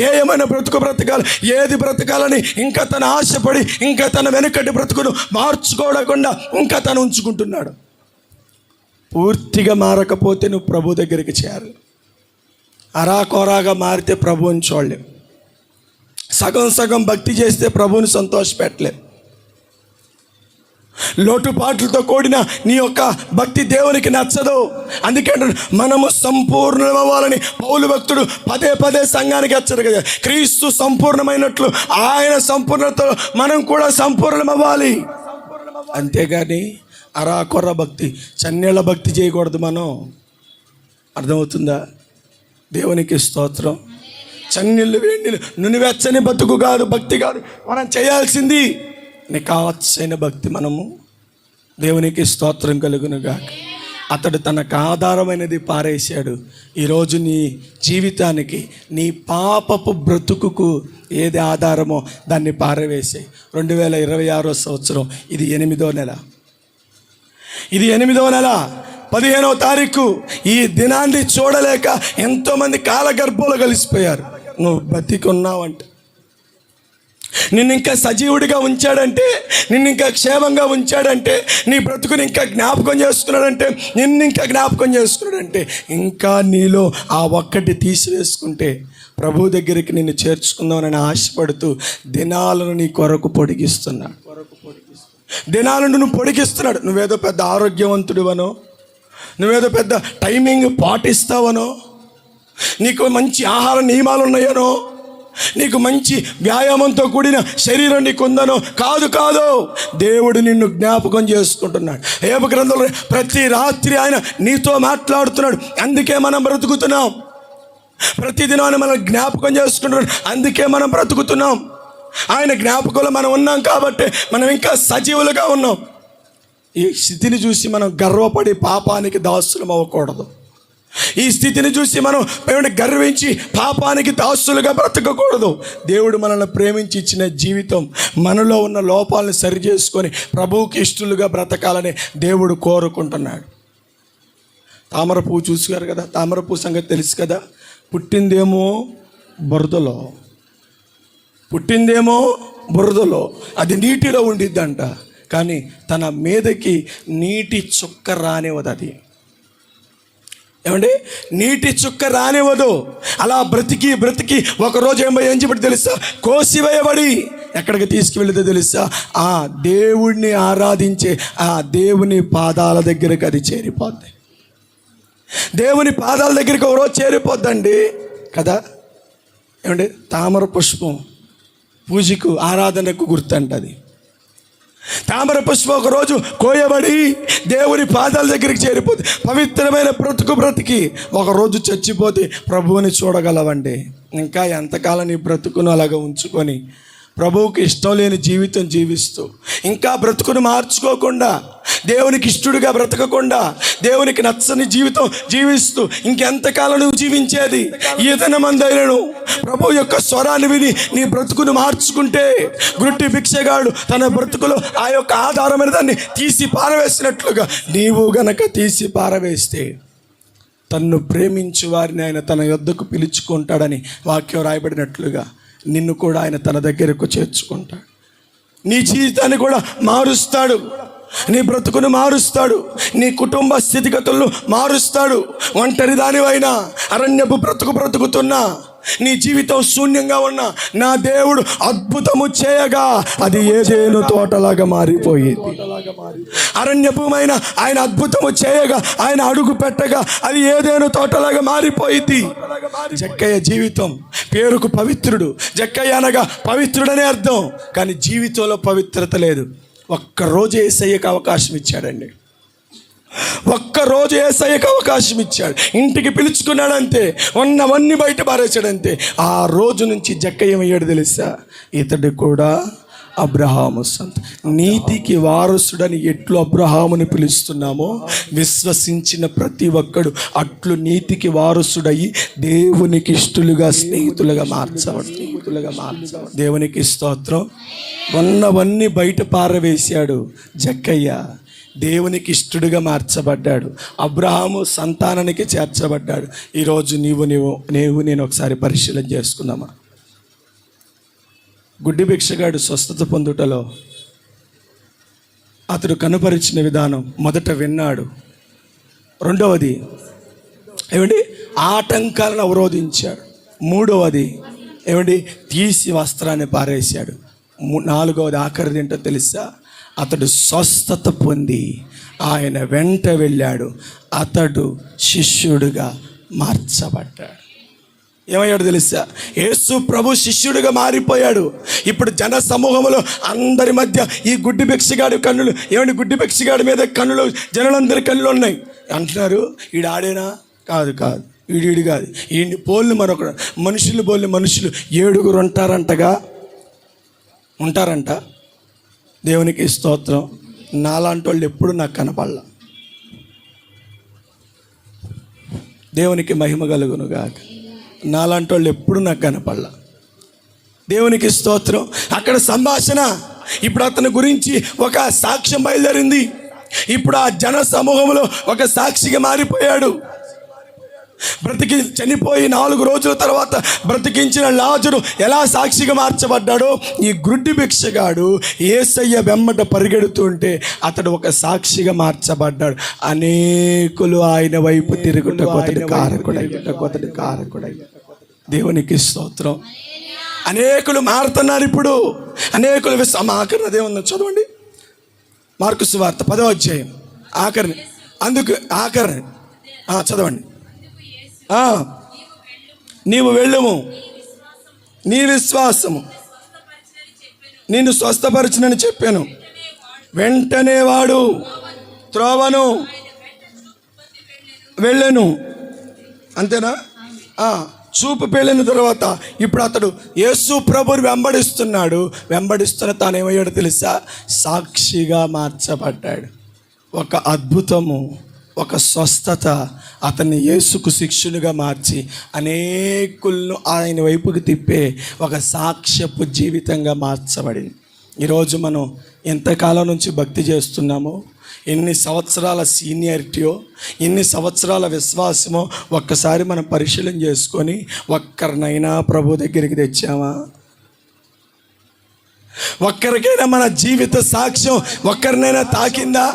ఏమైన బ్రతుకు బ్రతకాలో, ఏది బ్రతకాలని ఇంకా తన ఆశపడి ఇంకా తన వెనుకటి బ్రతుకును మార్చుకోకుండా ఇంకా తను ఉంచుకుంటున్నాడు. పూర్తిగా మారకపోతే నువ్వు ప్రభు దగ్గరికి చేరాలి. అరాకొరాగా మారితే ప్రభువుని చూడలేవు. సగం సగం భక్తి చేస్తే ప్రభువుని సంతోషపెట్టలేవు. లోటుపాట్లతో కూడిన నీ యొక్క భక్తి దేవునికి నచ్చదు. అందుకంటే మనము సంపూర్ణమవ్వాలని పౌలు భక్తుడు పదే పదే సంఘానికి హెచ్చరిక, క్రీస్తు సంపూర్ణమైనట్లు ఆయన సంపూర్ణతలో మనం కూడా సంపూర్ణమవ్వాలి. అంతేగాని అరాకొర భక్తి, చన్నీళ్ళ భక్తి చేయకూడదు మనం. అర్థమవుతుందా? దేవునికి స్తోత్రం. చన్నీళ్ళు వేడినీళ్ళు నునివెచ్చని బతుకు కాదు, భక్తి కాదు మనం చేయాల్సింది. నికాచ్చైన భక్తి మనము. దేవునికి స్తోత్రం కలుగునుగాక. అతడు తనకు ఆధారమైనది పారేశాడు. ఈరోజు నీ జీవితానికి, నీ పాపపు బ్రతుకుకు ఏది ఆధారమో దాన్ని పారవేసాయి. 2026 సంవత్సరం, ఇది 8వ నెల. ఇది 8వ నెల 15వ తారీఖు. ఈ దినాన్ని చూడలేక ఎంతోమంది కాలగర్భంలో కలిసిపోయారు. నువ్వు బతికున్నావంటే, నిన్ను ఇంకా సజీవుడిగా ఉంచాడంటే, నిన్ను ఇంకా క్షేమంగా ఉంచాడంటే, నీ బ్రతుకుని ఇంకా జ్ఞాపకం చేసుకున్నాడంటే, నిన్ను ఇంకా జ్ఞాపకం చేసుకున్నాడంటే, ఇంకా నీలో ఆ ఒక్కటి తీసివేసుకుంటే ప్రభు దగ్గరికి నిన్ను చేర్చుకుందామని ఆశపడుతూ దినాలను నీ కొరకు పొడిగిస్తున్నాడు. దినాలను నువ్వు పొడిగిస్తున్నాడు. నువ్వేదో పెద్ద ఆరోగ్యవంతుడివనో, నువ్వేదో పెద్ద టైమింగ్ పాటిస్తావనో, నీకు మంచి ఆహార నియమాలు ఉన్నాయనో, నీకు మంచి వ్యాయామంతో కూడిన శరీరం నీకు ఉందనో కాదు. కాదు, దేవుడు నిన్ను జ్ఞాపకం చేసుకుంటున్నాడు. యోబు గ్రంథంలో ప్రతి రాత్రి ఆయన నీతో మాట్లాడుతున్నాడు. అందుకే మనం బ్రతుకుతున్నాం. ప్రతిదినం మనం జ్ఞాపకం చేసుకుంటున్నాడు. అందుకే మనం బ్రతుకుతున్నాం. ఆయన జ్ఞాపకంలో మనం ఉన్నాం కాబట్టి మనం ఇంకా సజీవులుగా ఉన్నాం. ఈ స్థితిని చూసి మనం గర్వపడి పాపానికి దాసులం అవ్వకూడదు. ఈ స్థితిని చూసి మనం గర్వించి పాపానికి దాసులుగా బ్రతకకూడదు. దేవుడు మనల్ని ప్రేమించి ఇచ్చిన జీవితం, మనలో ఉన్న లోపాలను సరి చేసుకొని ప్రభువుకి ఇష్టలుగా బ్రతకాలని దేవుడు కోరుకుంటున్నాడు. తామర పువ్వు చూసారు కదా, తామర పువ్వు సంగతి తెలుసు కదా. పుట్టిందేమో బురదలో, అది నీటిలో ఉండిద్దంట. కానీ తన మీదకి నీటి చుక్క రానివ్వదు. అది ఏమండి, నీటి చుక్క రానివ్వదు. అలా బ్రతికి ఒకరోజు ఏం చెప్పి తెలుసా, కోసివేయబడి ఎక్కడికి తీసుకువెళ్ళితే తెలుసా, ఆ దేవుడిని ఆరాధించే ఆ దేవుని పాదాల దగ్గరికి అది చేరిపోద్ది. దేవుని పాదాల దగ్గరికి ఒకరోజు చేరిపోద్దండి కదా. ఏమండి, తామర పుష్పం పూజకు ఆరాధనకు గుర్తంటది. తామర పుష్పం ఒకరోజు కోయబడి దేవుని పాదాల దగ్గరికి చేరిపోతే, పవిత్రమైన బ్రతికి ఒకరోజు చచ్చిపోతే ప్రభువుని చూడగలవండి. ఇంకా ఎంతకాలం నీ బ్రతుకును అలాగ ఉంచుకొని ప్రభువుకి ఇష్టం లేని జీవితం జీవిస్తూ, ఇంకా బ్రతుకును మార్చుకోకుండా, దేవునికి ఇష్టడుగా బ్రతకకుండా, దేవునికి నచ్చని జీవితం జీవిస్తూ ఇంకెంతకాలం నువ్వు జీవించేది? ఈతన మందైనను ప్రభు యొక్క స్వరాన్ని విని నీ బ్రతుకును మార్చుకుంటే, గుట్టి భిక్షగాడు తన బ్రతుకులో ఆ యొక్క ఆధారమైన దాన్ని తీసి పారవేసినట్లుగా నీవు గనక తీసి పారవేస్తే, తన్ను ప్రేమించు వారిని ఆయన తన యొద్దకు పిలుచుకుంటాడని వాక్యం రాయబడినట్లుగా నిన్ను కూడా ఆయన తన దగ్గరకు చేర్చుకుంటాడు. నీ జీవితాన్ని కూడా మారుస్తాడు. నీ బ్రతుకును మారుస్తాడు. నీ కుటుంబ స్థితిగతులను మారుస్తాడు. ఒంటరి దానివైనా, అరణ్యపు బ్రతుకుతున్నా, నీ జీవితం శూన్యంగా ఉన్నా, నా దేవుడు అద్భుతము చేయగా అది ఏదేను తోటలాగా మారిపోయేది. అరణ్యపుమైన ఆయన అద్భుతము చేయగా, ఆయన అడుగు పెట్టగా అది ఏదేను తోటలాగా మారిపోయింది. జక్కయ్య జీవితం పేరుకు పవిత్రుడు. జక్కయ్య అనగా పవిత్రుడనే అర్థం, కానీ జీవితంలో పవిత్రత లేదు. ఒక్కరోజు యేసయ్యకు అవకాశం ఇచ్చాడండి. ఒక్కరోజు యేసయ్యకు అవకాశం ఇచ్చాడు. ఇంటికి పిలుచుకున్నాడంతే, ఉన్నవన్నీ బయట పారేశాడంతే. ఆ రోజు నుంచి జక్కయ్య ఏమయ్యాడు తెలుసా? ఇతడు కూడా అబ్రహాము సంత నీతికి వారసుడని ఎట్లు అబ్రహాముని పిలుస్తున్నామో, విశ్వసించిన ప్రతి ఒక్కడు అట్లు నీతికి వారసుడయి దేవునికి ఇష్టలుగా స్నేహితులుగా మార్చబడు. దేవునికి స్తోత్రం. ఉన్నవన్నీ బయట పారవేశాడు జక్కయ్య, దేవునికి ఇష్టడుగా మార్చబడ్డాడు. అబ్రహాము సంతానానికి చేర్చబడ్డాడు. ఈరోజు నేను ఒకసారి పరిశీలన చేసుకుందామా? గుడ్డి భిక్షగాడు స్వస్థత పొందుటలో అతడు కనుపరిచిన విధానం, మొదట విన్నాడు, రెండవది ఆటంకాలను అవరోధించాడు, మూడవది తీసి వస్త్రాన్ని పారేశాడు, నాలుగవది ఆఖరిది ఏంటో తెలుసా? అతడు స్వస్థత పొంది ఆయన వెంట వెళ్ళాడు. అతడు శిష్యుడిగా మార్చబడ్డాడు. ఏమయ్యాడు తెలుసా? యేసు ప్రభు శిష్యుడిగా మారిపోయాడు. ఇప్పుడు జన సమూహంలో అందరి మధ్య ఈ గుడ్డి భిక్షగాడి కన్నులు, గుడ్డి భిక్షగాడి మీద కన్నులు, జనులందరి కన్నులు ఉన్నాయి. అంటున్నారు, ఈడు ఆడేనా? కాదు ఈడు కాదు, ఈయన్ని పోల్ని మరొకడు, మనుషులు 7 ఉంటారంట. దేవునికి స్తోత్రం. నాలాంటి వాళ్ళు ఎప్పుడు నాకు కనపడలా. దేవునికి మహిమ కలుగును గాక. నాలాంటి వాళ్ళు ఎప్పుడు నాకు కనపడలా. దేవునికి స్తోత్రం. అక్కడ సంభాషణ. ఇప్పుడు అతని గురించి ఒక సాక్ష్యం బయలుదేరింది. ఇప్పుడు ఆ జన సమూహంలో ఒక సాక్షిగా మారిపోయాడు. చనిపోయి 4 రోజుల తర్వాత బ్రతికించిన లాజరు ఎలా సాక్షిగా మార్చబడ్డాడో, ఈ గుడ్డి భిక్షగాడు యేసయ్య వెంబట పరిగెడుతుంటే అతడు ఒక సాక్షిగా మార్చబడ్డాడు. అనేకులు ఆయన వైపు తిరుగుట కారకుడై. దేవునికి స్తోత్రం. అనేకులు మారుతున్నారు. ఇప్పుడు అనేకులు ఆఖరినదే ఉంది, చదవండి. మార్కు సువార్త 10వ అధ్యాయం ఆఖరిని. చదవండి. నీవు వెళ్ళుము, నీ విశ్వాసము నిన్ను స్వస్థపరచునని చెప్పాను. వెంటనే వాడు త్రోవను వెళ్ళెను. అంతేనా? చూపు పెళ్ళిన తర్వాత ఇప్పుడు అతడు యేసు ప్రభుని వెంబడిస్తున్న తాను ఏమయ్యాడు తెలుసా? సాక్షిగా మార్చబడ్డాడు. ఒక అద్భుతము, ఒక స్వస్థత అతన్ని యేసుకు శిష్యునిగా మార్చి అనేకులను ఆయన వైపుకి తిప్పే ఒక సాక్ష్యపు జీవితంగా మార్చబడింది. ఈరోజు మనం ఎంతకాలం నుంచి భక్తి చేస్తున్నామో, ఎన్ని సంవత్సరాల సీనియారిటీయో, ఎన్ని సంవత్సరాల విశ్వాసమో ఒక్కసారి మనం పరిశీలన చేసుకొని ఒక్కరినైనా ప్రభు దగ్గరికి తెచ్చామా? ఒక్కరికైనా మన జీవిత సాక్ష్యం ఒక్కరినైనా తాకిందా?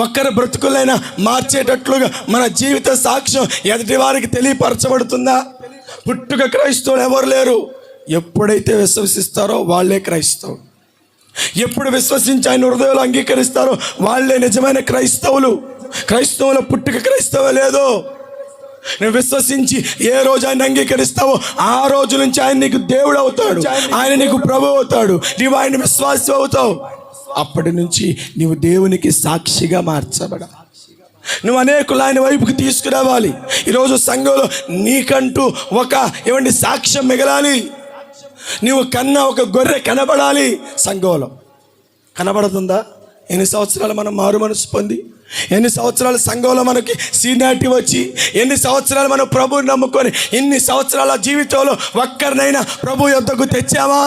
ఒక్కరి బ్రతుకులైనా మార్చేటట్లుగా మన జీవిత సాక్ష్యం ఎదుటి వారికి తెలియపరచబడుతుందా? పుట్టుక క్రైస్తవులు ఎవరు లేరు. ఎప్పుడైతే విశ్వసిస్తారో వాళ్ళే క్రైస్తవులు. ఎప్పుడు విశ్వసించి ఆయన హృదయంలో అంగీకరిస్తారో వాళ్ళే నిజమైన క్రైస్తవులు. క్రైస్తవుల పుట్టుక క్రైస్తవ లేదు. నువ్వు విశ్వసించి ఏ రోజు ఆయన అంగీకరిస్తావో ఆ రోజు నుంచి ఆయన నీకు దేవుడు అవుతాడు, ఆయన నీకు ప్రభు అవుతాడు, నీవు ఆయన విశ్వాసం అవుతావు. అప్పటి నుంచి నీవు దేవునికి సాక్షిగా మార్చబడ. నువ్వు అనేకులు ఆయన వైపుకి తీసుకురావాలి. ఈరోజు సంఘంలో నీకంటూ ఒక సాక్ష్యం మిగలాలి. నువ్వు కన్నా ఒక గొర్రె కనబడాలి. సంఘంలో కనబడుతుందా? ఎన్ని సంవత్సరాలు మనం మారు మనసు పొంది, ఎన్ని సంవత్సరాలు సంఘంలో మనకి సీనియారిటీ వచ్చి, ఎన్ని సంవత్సరాలు మనం ప్రభువుని నమ్ముకొని, ఎన్ని సంవత్సరాల జీవితంలో ఒక్కరినైనా ప్రభు యొద్దకు తెచ్చామా?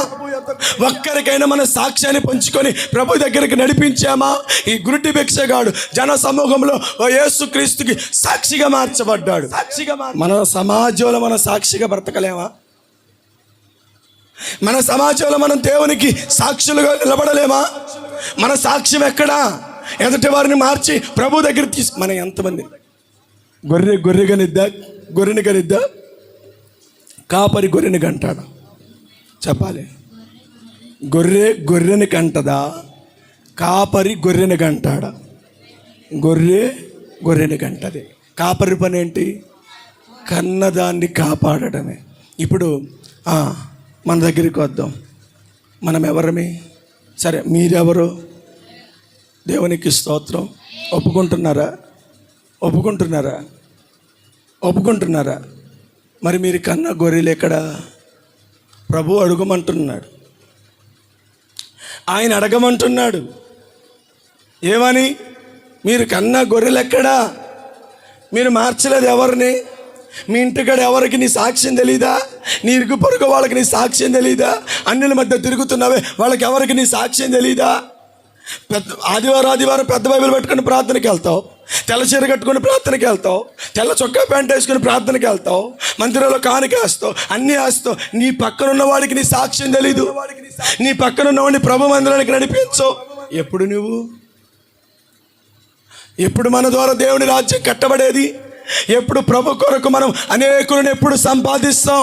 ఒక్కరికైనా మన సాక్ష్యాన్ని పంచుకొని ప్రభు దగ్గరికి నడిపించామా? ఈ గుడ్డి భిక్షగాడు జన సమూహంలో యేసుక్రీస్తుకి సాక్షిగా మార్చబడ్డాడు. మన సమాజంలో మనం సాక్షిగా బ్రతకలేమా? మన సమాజంలో మనం దేవునికి సాక్షులుగా నిలబడలేమా? మన సాక్ష్యం ఎక్కడా? ఎదుటి వారిని మార్చి ప్రభు దగ్గర మనం ఎంతమంది? గొర్రెని కనిద్దా? కాపరి గొర్రెని కంటాడా? చెప్పాలి. గొర్రెని కంటదా? కాపరి గొర్రెని కంటాడా? గొర్రెని కంటది. కాపరి పని ఏంటి? కన్నదాన్ని కాపాడటమే. ఇప్పుడు మన దగ్గరికి వద్దాం. మనం ఎవరమి? సరే, మీరెవరు? దేవునికి స్తోత్రం. ఒప్పుకుంటున్నారా? మరి మీరు కన్నా గొర్రెలు ఎక్కడా? ప్రభు అడగమంటున్నాడు, ఆయన అడగమంటున్నాడు. ఏమని? మీరు కన్నా గొర్రెలు ఎక్కడా? మీరు మార్చలేదు ఎవరిని? మీ ఇంటికాడ ఎవరికి నీ సాక్ష్యం తెలీదా? నీ ఇరుగు పొరుగు వాళ్ళకి నీ సాక్ష్యం తెలీదా? అన్యుల మధ్య తిరుగుతున్నావే వాళ్ళకి ఎవరికి నీ సాక్ష్యం తెలీదా? ఆదివారం పెద్ద బైబిల్ పెట్టుకుని ప్రార్థనకి వెళ్తావు, తెల్ల చీర కట్టుకుని ప్రార్థనకి వెళ్తావు, తెల్ల చొక్కా ప్యాంట్ వేసుకుని ప్రార్థనకి వెళ్తావు, మందిరంలో కానుక వేస్తావు, అన్నీ వేస్తావు. నీ పక్కన ఉన్నవాడికి నీ సాక్ష్యం తెలీదు. నీ పక్కన ఉన్నవాడిని ప్రభు మందిరానికి నడిపించవు. ఎప్పుడు మన ద్వారా దేవుని రాజ్యం కట్టబడేది? ఎప్పుడు ప్రభు కొరకు మనం అనేకులను ఎప్పుడు సంపాదిస్తాం?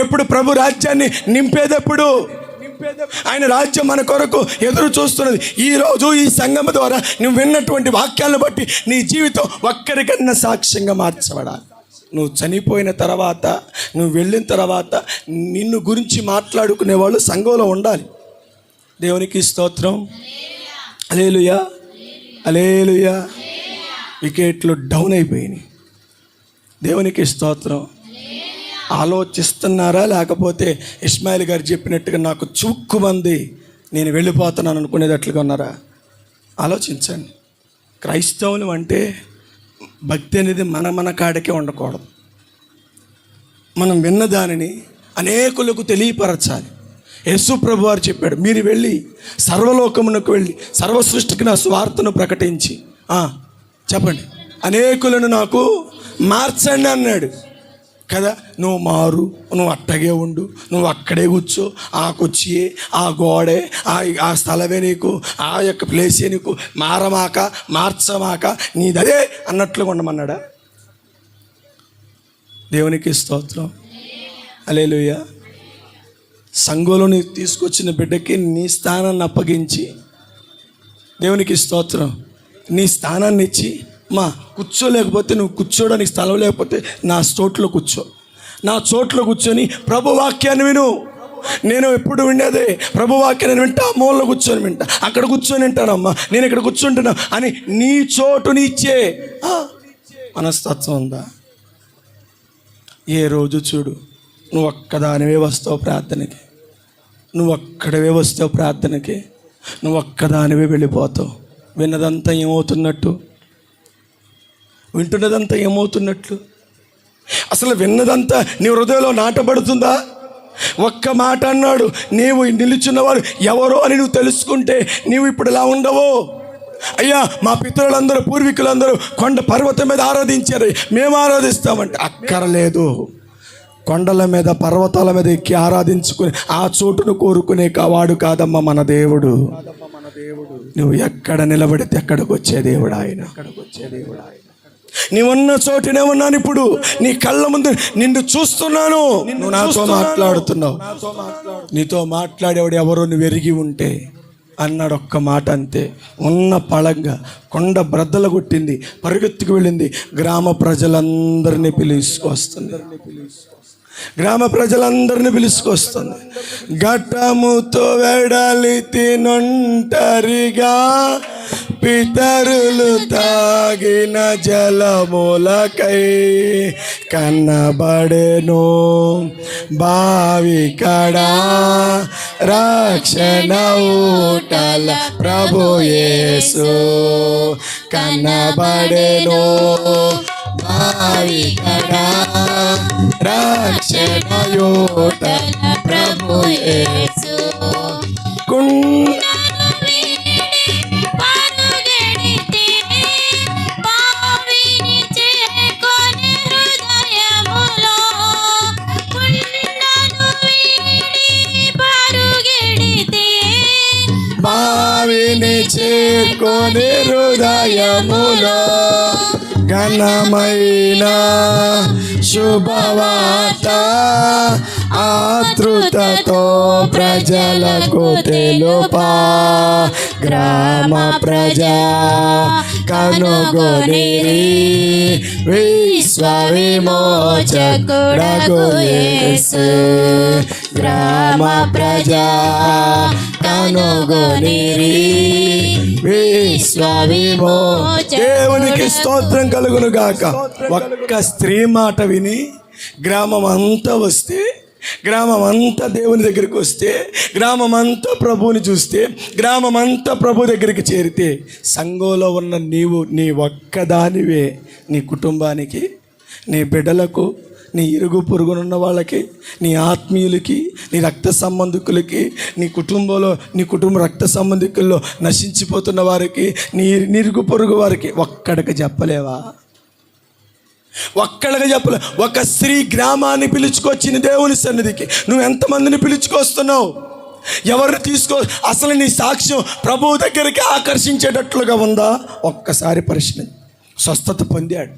ఎప్పుడు ప్రభు రాజ్యాన్ని నింపేదెప్పుడు? ఆయన రాజ్యం మన కొరకు ఎదురు చూస్తున్నది. ఈరోజు ఈ సంఘం ద్వారా నువ్వు విన్నటువంటి వాక్యాలను బట్టి నీ జీవితం ఒక్కరికన్నా సాక్ష్యంగా మార్చబడాలి. నువ్వు చనిపోయిన తర్వాత, నువ్వు వెళ్ళిన తర్వాత నిన్ను గురించి మాట్లాడుకునే వాళ్ళు సంఘంలో ఉండాలి. దేవునికి స్తోత్రం. హల్లెలూయా, హల్లెలూయా. వికెట్లు డౌన్ అయిపోయినాయి. దేవునికి స్తోత్రం. ఆలోచిస్తున్నారా? లేకపోతే ఇస్మాయిల్ గారు చెప్పినట్టుగా నాకు చుక్కుమంది నేను వెళ్ళిపోతున్నాను అనుకునేటట్లుగా ఉన్నారా? ఆలోచించండి. క్రైస్తవులు అంటే భక్తి అనేది మన కాడికే ఉండకూడదు. మనం విన్న దానిని అనేకులకు తెలియపరచాలి. యేసు ప్రభు వారు చెప్పాడు, మీరు వెళ్ళి సర్వలోకమునకు వెళ్ళి సర్వ సృష్టికి నా స్వార్థను ప్రకటించి చెప్పండి, అనేకులను నాకు మార్చండి అన్నాడు కదా. నువ్వు మారు, నువ్వు అట్టగే ఉండు, నువ్వు అక్కడే కూర్చో, ఆ కుర్చీయే, ఆ గోడే, ఆ స్థలమే నీకు, ఆ యొక్క ప్లేసే నీకు, మార్చమాక నీదదే అన్నట్లుగా ఉండమన్నాడా? దేవునికి స్తోత్రం. హల్లెలూయా. సంఘంలో నీ తీసుకొచ్చిన బిడ్డకి నీ స్థానాన్ని అప్పగించి, దేవునికి స్తోత్రం, నీ స్థానాన్ని ఇచ్చి, కూర్చోలేకపోతే నువ్వు కూర్చోడానికి స్థలం లేకపోతే నా చోట్లో కూర్చో, నా చోట్లో కూర్చొని ప్రభు వాక్యాన్ని విను. నేను ఎప్పుడు వినేదే ప్రభు వాక్యాన్ని వింటా, మూలలో కూర్చొని వింటా, అక్కడ కూర్చొని వింటానమ్మా, నేను ఇక్కడ కూర్చుంటున్నా అని నీ చోటుని ఇచ్చే మనస్తత్వం ఉందా? ఏ రోజు చూడు, నువ్వు ఒక్కదానివే వస్తావు ప్రార్థనకి, నువ్వు ఒక్కడవే వస్తావు ప్రార్థనకి, నువ్వు ఒక్కదానివే వెళ్ళిపోతావు. విన్నదంతా ఏమవుతున్నట్టు? వింటున్నదంతా ఏమవుతున్నట్లు? అసలు విన్నదంతా నీ హృదయంలో నాటబడుతుందా? ఒక్క మాట అన్నాడు, నీవు నిలుచున్నవారు ఎవరో అని నువ్వు తెలుసుకుంటే నీవు ఇప్పుడు ఇలా ఉండవు. అయ్యా, మా పితరులందరూ, పూర్వీకులందరూ కొండ పర్వతం మీద ఆరాధించారు, మేము ఆరాధిస్తామంటే అక్కర్లేదు. కొండల మీద, పర్వతాల మీద ఎక్కి ఆరాధించుకుని ఆ చోటును కోరుకునే వాడు కాదమ్మా మన దేవుడు. నువ్వు ఎక్కడ నిలబడితే ఎక్కడికి వచ్చే దేవుడు ఆయన. నీవున్న చోటునే ఉన్నాను, ఇప్పుడు నీ కళ్ళ ముందు నిన్ను చూస్తున్నాను, నువ్వు నాతో మాట్లాడుతున్నావు. నీతో మాట్లాడేవాడు ఎవరో నువ్వు ఎరిగి ఉంటే అన్నాడు. ఒక్క మాట అంతే. ఉన్న పళంగా కొండ బ్రద్దల కొట్టింది, పరిగెత్తుకు వెళ్ళింది, గ్రామ ప్రజలందరినీ పిలుచుకొస్తుంది. గ్రామ ప్రజలందరినీ పిలుచుకొస్తుంది. ఘటముతో వెడలి తినొంటరిగా పితరులు తాగిన జలములకై కన్నబడెను బావి కడా రక్షణ ఊటల ప్రభు యేసు కన్నబడెను బావి కడా రక్షణ ఊటల ప్రభు యేసు. బావిని చేరుకొని హృదయములో ఘనమైన శుభవార్త ఆతృతతో ప్రజలకు తెలుపా గ్రామ ప్రజా కనుగొనిరి విశ్వ విమోచకుడగు యేసు. గ్రామ ప్రజా కనుగొనిరి విశ్వ విమోచ. దేవునికి స్తోత్రం కలుగును గాక. ఒక్క స్త్రీ మాట విని గ్రామం అంతా వస్తే, గ్రామం అంతా దేవుని దగ్గరికి వస్తే, గ్రామం అంతా ప్రభువుని చూస్తే, గ్రామం అంతా ప్రభు దగ్గరికి చేరితే, సంఘంలో ఉన్న నీవు నీ ఒక్కదానివే నీ కుటుంబానికి, నీ బిడ్డలకు, నీ ఇరుగు పొరుగునున్న వాళ్ళకి, నీ ఆత్మీయులకి, నీ రక్త సంబంధికులకి, నీ కుటుంబ రక్త సంబంధికుల్లో నశించిపోతున్న వారికి, నీ ఇరుగు పొరుగు వారికి ఒక్కడికి చెప్పలేవా? ఒక్కడికి చెప్పలే. ఒక స్త్రీ గ్రామాన్ని పిలుచుకొచ్చిన దేవుని సన్నిధికి నువ్వు ఎంతమందిని పిలుచుకొస్తున్నావు? ఎవరిని తీసుకో? అసలు నీ సాక్ష్యం ప్రభువు దగ్గరికి ఆకర్షించేటట్లుగా ఉందా? ఒక్కసారి పరిశీలన. స్వస్థత పొందాడు,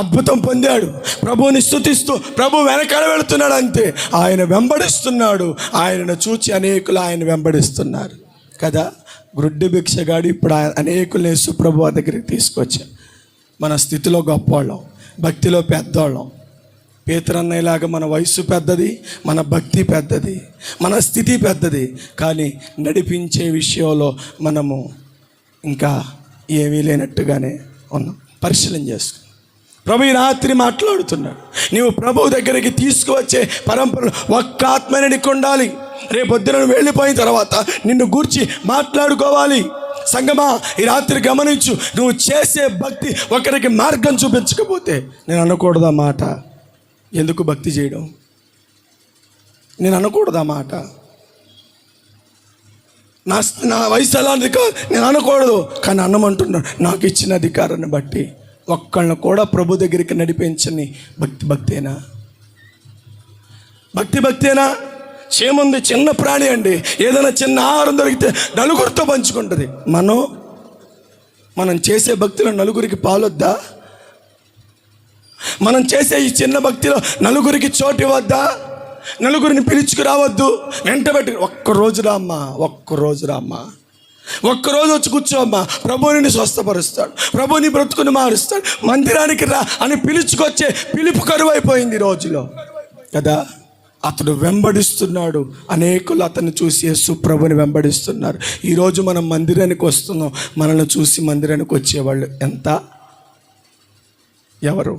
అద్భుతం పొందాడు, ప్రభువుని స్తుతిస్తూ ప్రభు వెనకాల వెళుతున్నాడు, అంతే. ఆయన వెంబడిస్తున్నాడు. ఆయనను చూచి అనేకులు ఆయన వెంబడిస్తున్నారు కదా. గ్రుడ్డి భిక్షగాడు ఇప్పుడు అనేకులు యేసు ప్రభు దగ్గరికి తీసుకొచ్చాడు. మన స్థితిలో గొప్పవాళ్ళం, భక్తిలో పెద్దవాళ్ళం. పేతురన్నయ్యలాగా మన వయసు పెద్దది, మన భక్తి పెద్దది, మన స్థితి పెద్దది, కానీ నడిపించే విషయంలో మనము ఇంకా ఏమీ లేనట్టుగానే ఉన్నాం. పరిశీలన చేసుకో. ప్రభు ఈ రాత్రి మాట్లాడుతున్నాడు. నీవు ప్రభు దగ్గరికి తీసుకువచ్చే పరంపరలో ఒక్క ఆత్మని నీకు ఉండాలి. రేపొద్దున నువ్వు వెళ్ళిపోయిన తర్వాత నిన్ను గూర్చి మాట్లాడుకోవాలి. సంగమా, ఈ రాత్రి గమనించు. నువ్వు చేసే భక్తి ఒకరికి మార్గం చూపించకపోతే, నేను అనకూడదా మాట, ఎందుకు భక్తి చేయడం? నేను అనకూడదా మాట, నా వయసు అలాంటిది కాదు, నేను అనకూడదు. కానీ అన్నమంటున్నాను, నాకు ఇచ్చిన అధికారాన్ని బట్టి. ఒక్కళ్ళను కూడా ప్రభు దగ్గరికి నడిపించని భక్తేనా? భక్తేనా? చేముంది చిన్న ప్రాణి అండి. ఏదైనా చిన్న ఆహారం దొరికితే నలుగురితో పంచుకుంటుంది. మనం చేసే భక్తిలో నలుగురికి పాలొద్దా? మనం చేసే ఈ చిన్న భక్తిలో నలుగురికి చోటు ఇవ్వద్దా? నలుగురిని పిలుచుకురావద్దు, వెంటబెట్టి ఒక్కరోజు రామ్మా, ఒక్కరోజు వచ్చి కూర్చోమ్మా, ప్రభువుని స్వస్థపరుస్తాడు, ప్రభువుని బ్రతుకుని మారుస్తాడు, మందిరానికి రా అని పిలుచుకొచ్చే పిలుపు కరువైపోయింది ఈ రోజులో కదా. అతడు వెంబడిస్తున్నాడు. అనేకులు అతన్ని చూసి యేసు ప్రభుని వెంబడిస్తున్నారు. ఈరోజు మనం మందిరానికి వస్తున్నాం. మనల్ని చూసి మందిరానికి వచ్చేవాళ్ళు ఎంత? ఎవరు?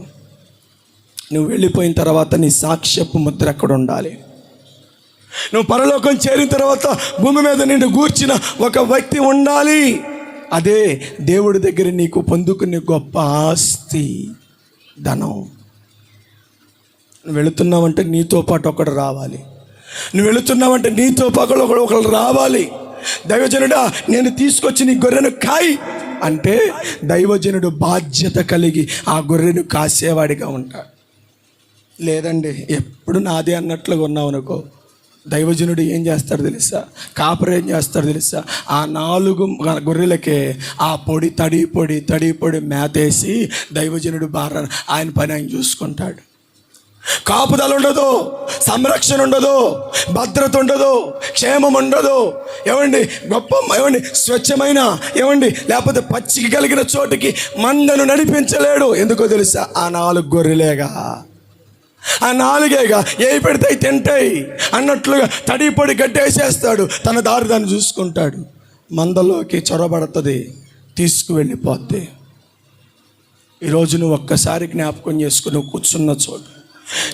నువ్వు వెళ్ళిపోయిన తర్వాత నీ సాక్ష్యపు ముద్ర అక్కడ ఉండాలి. నువ్వు పరలోకం చేరిన తర్వాత భూమి మీద నిన్ను గూర్చిన ఒక వ్యక్తి ఉండాలి. అదే దేవుడి దగ్గర నీకు పొందుకునే గొప్ప ఆస్తి, ధనం. నువ్వు వెళుతున్నావంటే నీతో పాటు ఒకడు రావాలి. నువ్వు వెళుతున్నావంటే నీతో పాటు ఒకళ్ళు రావాలి. దైవజనుడా, నేను తీసుకొచ్చి నీ గొర్రెను కాయి అంటే దైవజనుడు బాధ్యత కలిగి ఆ గొర్రెను కాసేవాడిగా ఉంటాడు. లేదండి ఎప్పుడు నాదే అన్నట్లుగా ఉన్నావు అనుకో, దైవజనుడు ఏం చేస్తాడు తెలుసా? కాపరి ఏం చేస్తాడు తెలుసా? ఆ 4 గొర్రెలకే ఆ తడి పొడి మేతేసి దైవజనుడు ఆయన పని ఆయన చూసుకుంటాడు. కాపుదల ఉండదు, సంరక్షణ ఉండదు, భద్రత ఉండదు, క్షేమం ఉండదు. ఏమండి స్వచ్ఛమైన లేకపోతే పచ్చిక కలిగిన చోటుకి మందను నడిపించలేడు. ఎందుకో తెలుసా? ఆ 4 గొర్రెలేగా, ఆ 4గేగా ఏ పెడితే తింటాయి అన్నట్లుగా తడి పొడి గడ్డేసేస్తాడు. తన దారి దాన్ని చూసుకుంటాడు. మందలోకి చొరబడుతుంది, తీసుకువెళ్ళిపోద్ది. ఈరోజు నువ్వు ఒక్కసారి జ్ఞాపకం చేసుకుని నువ్వు కూర్చున్న చోటు,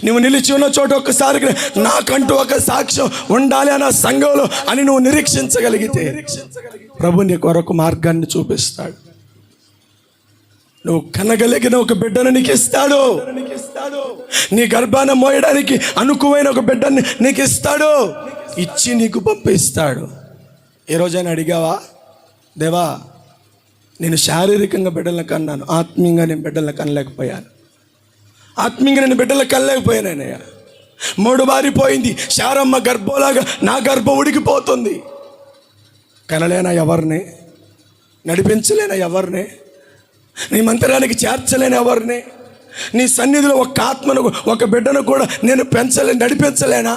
నువ్వు నిలిచి ఉన్న చోట ఒక్కసారి నాకంటూ ఒక సాక్ష్యం ఉండాలి అన్న సంఘంలో అని నువ్వు నిరీక్షించగలిగితే ప్రభు నీ కొరకు మార్గాన్ని చూపిస్తాడు. నువ్వు కనగలిగిన ఒక బిడ్డను నీకు ఇస్తాడు. నీ గర్భాన్ని మోయడానికి అనుకువైన ఒక బిడ్డని నీకు ఇస్తాడు. ఇచ్చి నీకు పంపిస్తాడు. ఏ రోజైనా అడిగావా, దేవా నేను శారీరకంగా బిడ్డలను కన్నాను, ఆత్మీయంగా నేను బిడ్డలను కనలేకపోయాను, ఆత్మీయంగా నేను బిడ్డలకు కనలేకపోయానయ్యా. 3 బారిపోయింది, శారమ్మ గర్భంలాగా నా గర్భం ఉడికిపోతుంది. కనలేనా ఎవరిని? నడిపించలేనా ఎవరిని? నీ మందిరానికి చేర్చలేని ఎవరిని? నీ సన్నిధిలో ఒక ఆత్మను, ఒక బిడ్డను కూడా నేను నడిపించలేనా?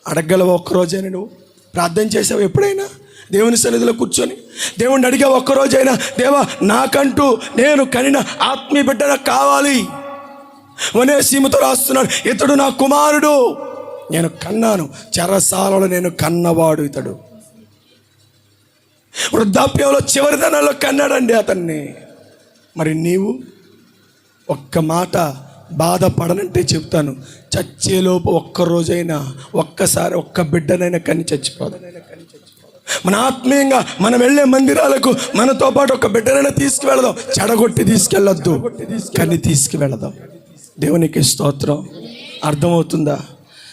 అడగలవా? ఒక్కరోజైనా నువ్వు ప్రార్థన చేసావు ఎప్పుడైనా? దేవుని సన్నిధిలో కూర్చొని దేవుణ్ణి అడిగా ఒక్కరోజైనా, దేవా నాకంటూ నేను కనిన ఆత్మీయ బిడ్డ నాకు కావాలి. వనేసీముతో రాస్తున్నాడు, ఇతడు నా కుమారుడు, నేను కన్నాను, చెరసాలలో నేను కన్నవాడు ఇతడు. వృద్ధాప్యంలో చివరి దినాల్లో కన్నాడండి అతన్ని. మరి నీవు ఒక్క మాట బాధపడనంటే చెప్తాను, చచ్చేలోపు ఒక్కరోజైనా ఒక్క బిడ్డనైనా కని చచ్చిపోదు. మన ఆత్మీయంగా మనం వెళ్ళే మందిరాలకు మనతో పాటు ఒక బిడ్డనైనా తీసుకువెళదాం. చెడగొట్టి తీసుకెళ్ళొద్దు, కని తీసుకువెళదాం. దేవునికి స్తోత్రం. అర్థమవుతుందా?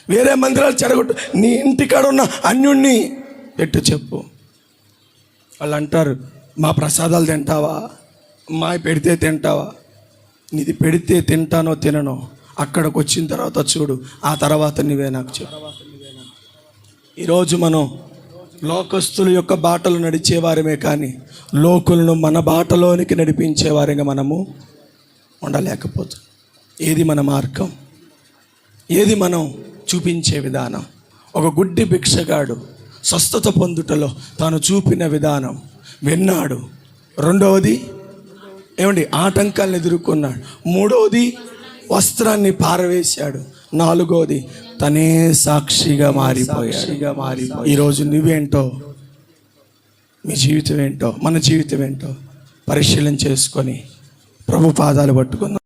వేరే మందిరాలు చెడగొట్టు, నీ ఇంటికాడ ఉన్న అన్యుణ్ణి పెట్టు చెప్పు. వాళ్ళు అంటారు, మా ప్రసాదాలు తింటావా, మా పెడితే తింటావా? నీది పెడితే తింటానో తిననో, అక్కడికి వచ్చిన తర్వాత చూడు, ఆ తర్వాత నువ్వే నాకు చెప్పు. ఈరోజు మనం లోకస్తుల యొక్క బాటలు నడిచేవారమే కానీ లోకులను మన బాటలోనికి నడిపించేవారిగా మనము ఉండలేకపోతాం. ఏది మన మార్గం? ఏది మనం చూపించే విధానం? ఒక గుడ్డి భిక్షగాడు స్వస్థత పొందుటలో తాను చూపిన విధానం విన్నాడు. రెండవది ఏమండి, ఆటంకాలను ఎదుర్కొన్నాడు. మూడవది వస్త్రాన్ని పారవేశాడు. నాలుగవది తనే సాక్షిగా మారిపోయాడు. ఈరోజు నువ్వేంటో, మీ జీవితం ఏంటో, మన జీవితం ఏంటో పరిశీలన చేసుకొని ప్రభు పాదాలు పట్టుకుందాం.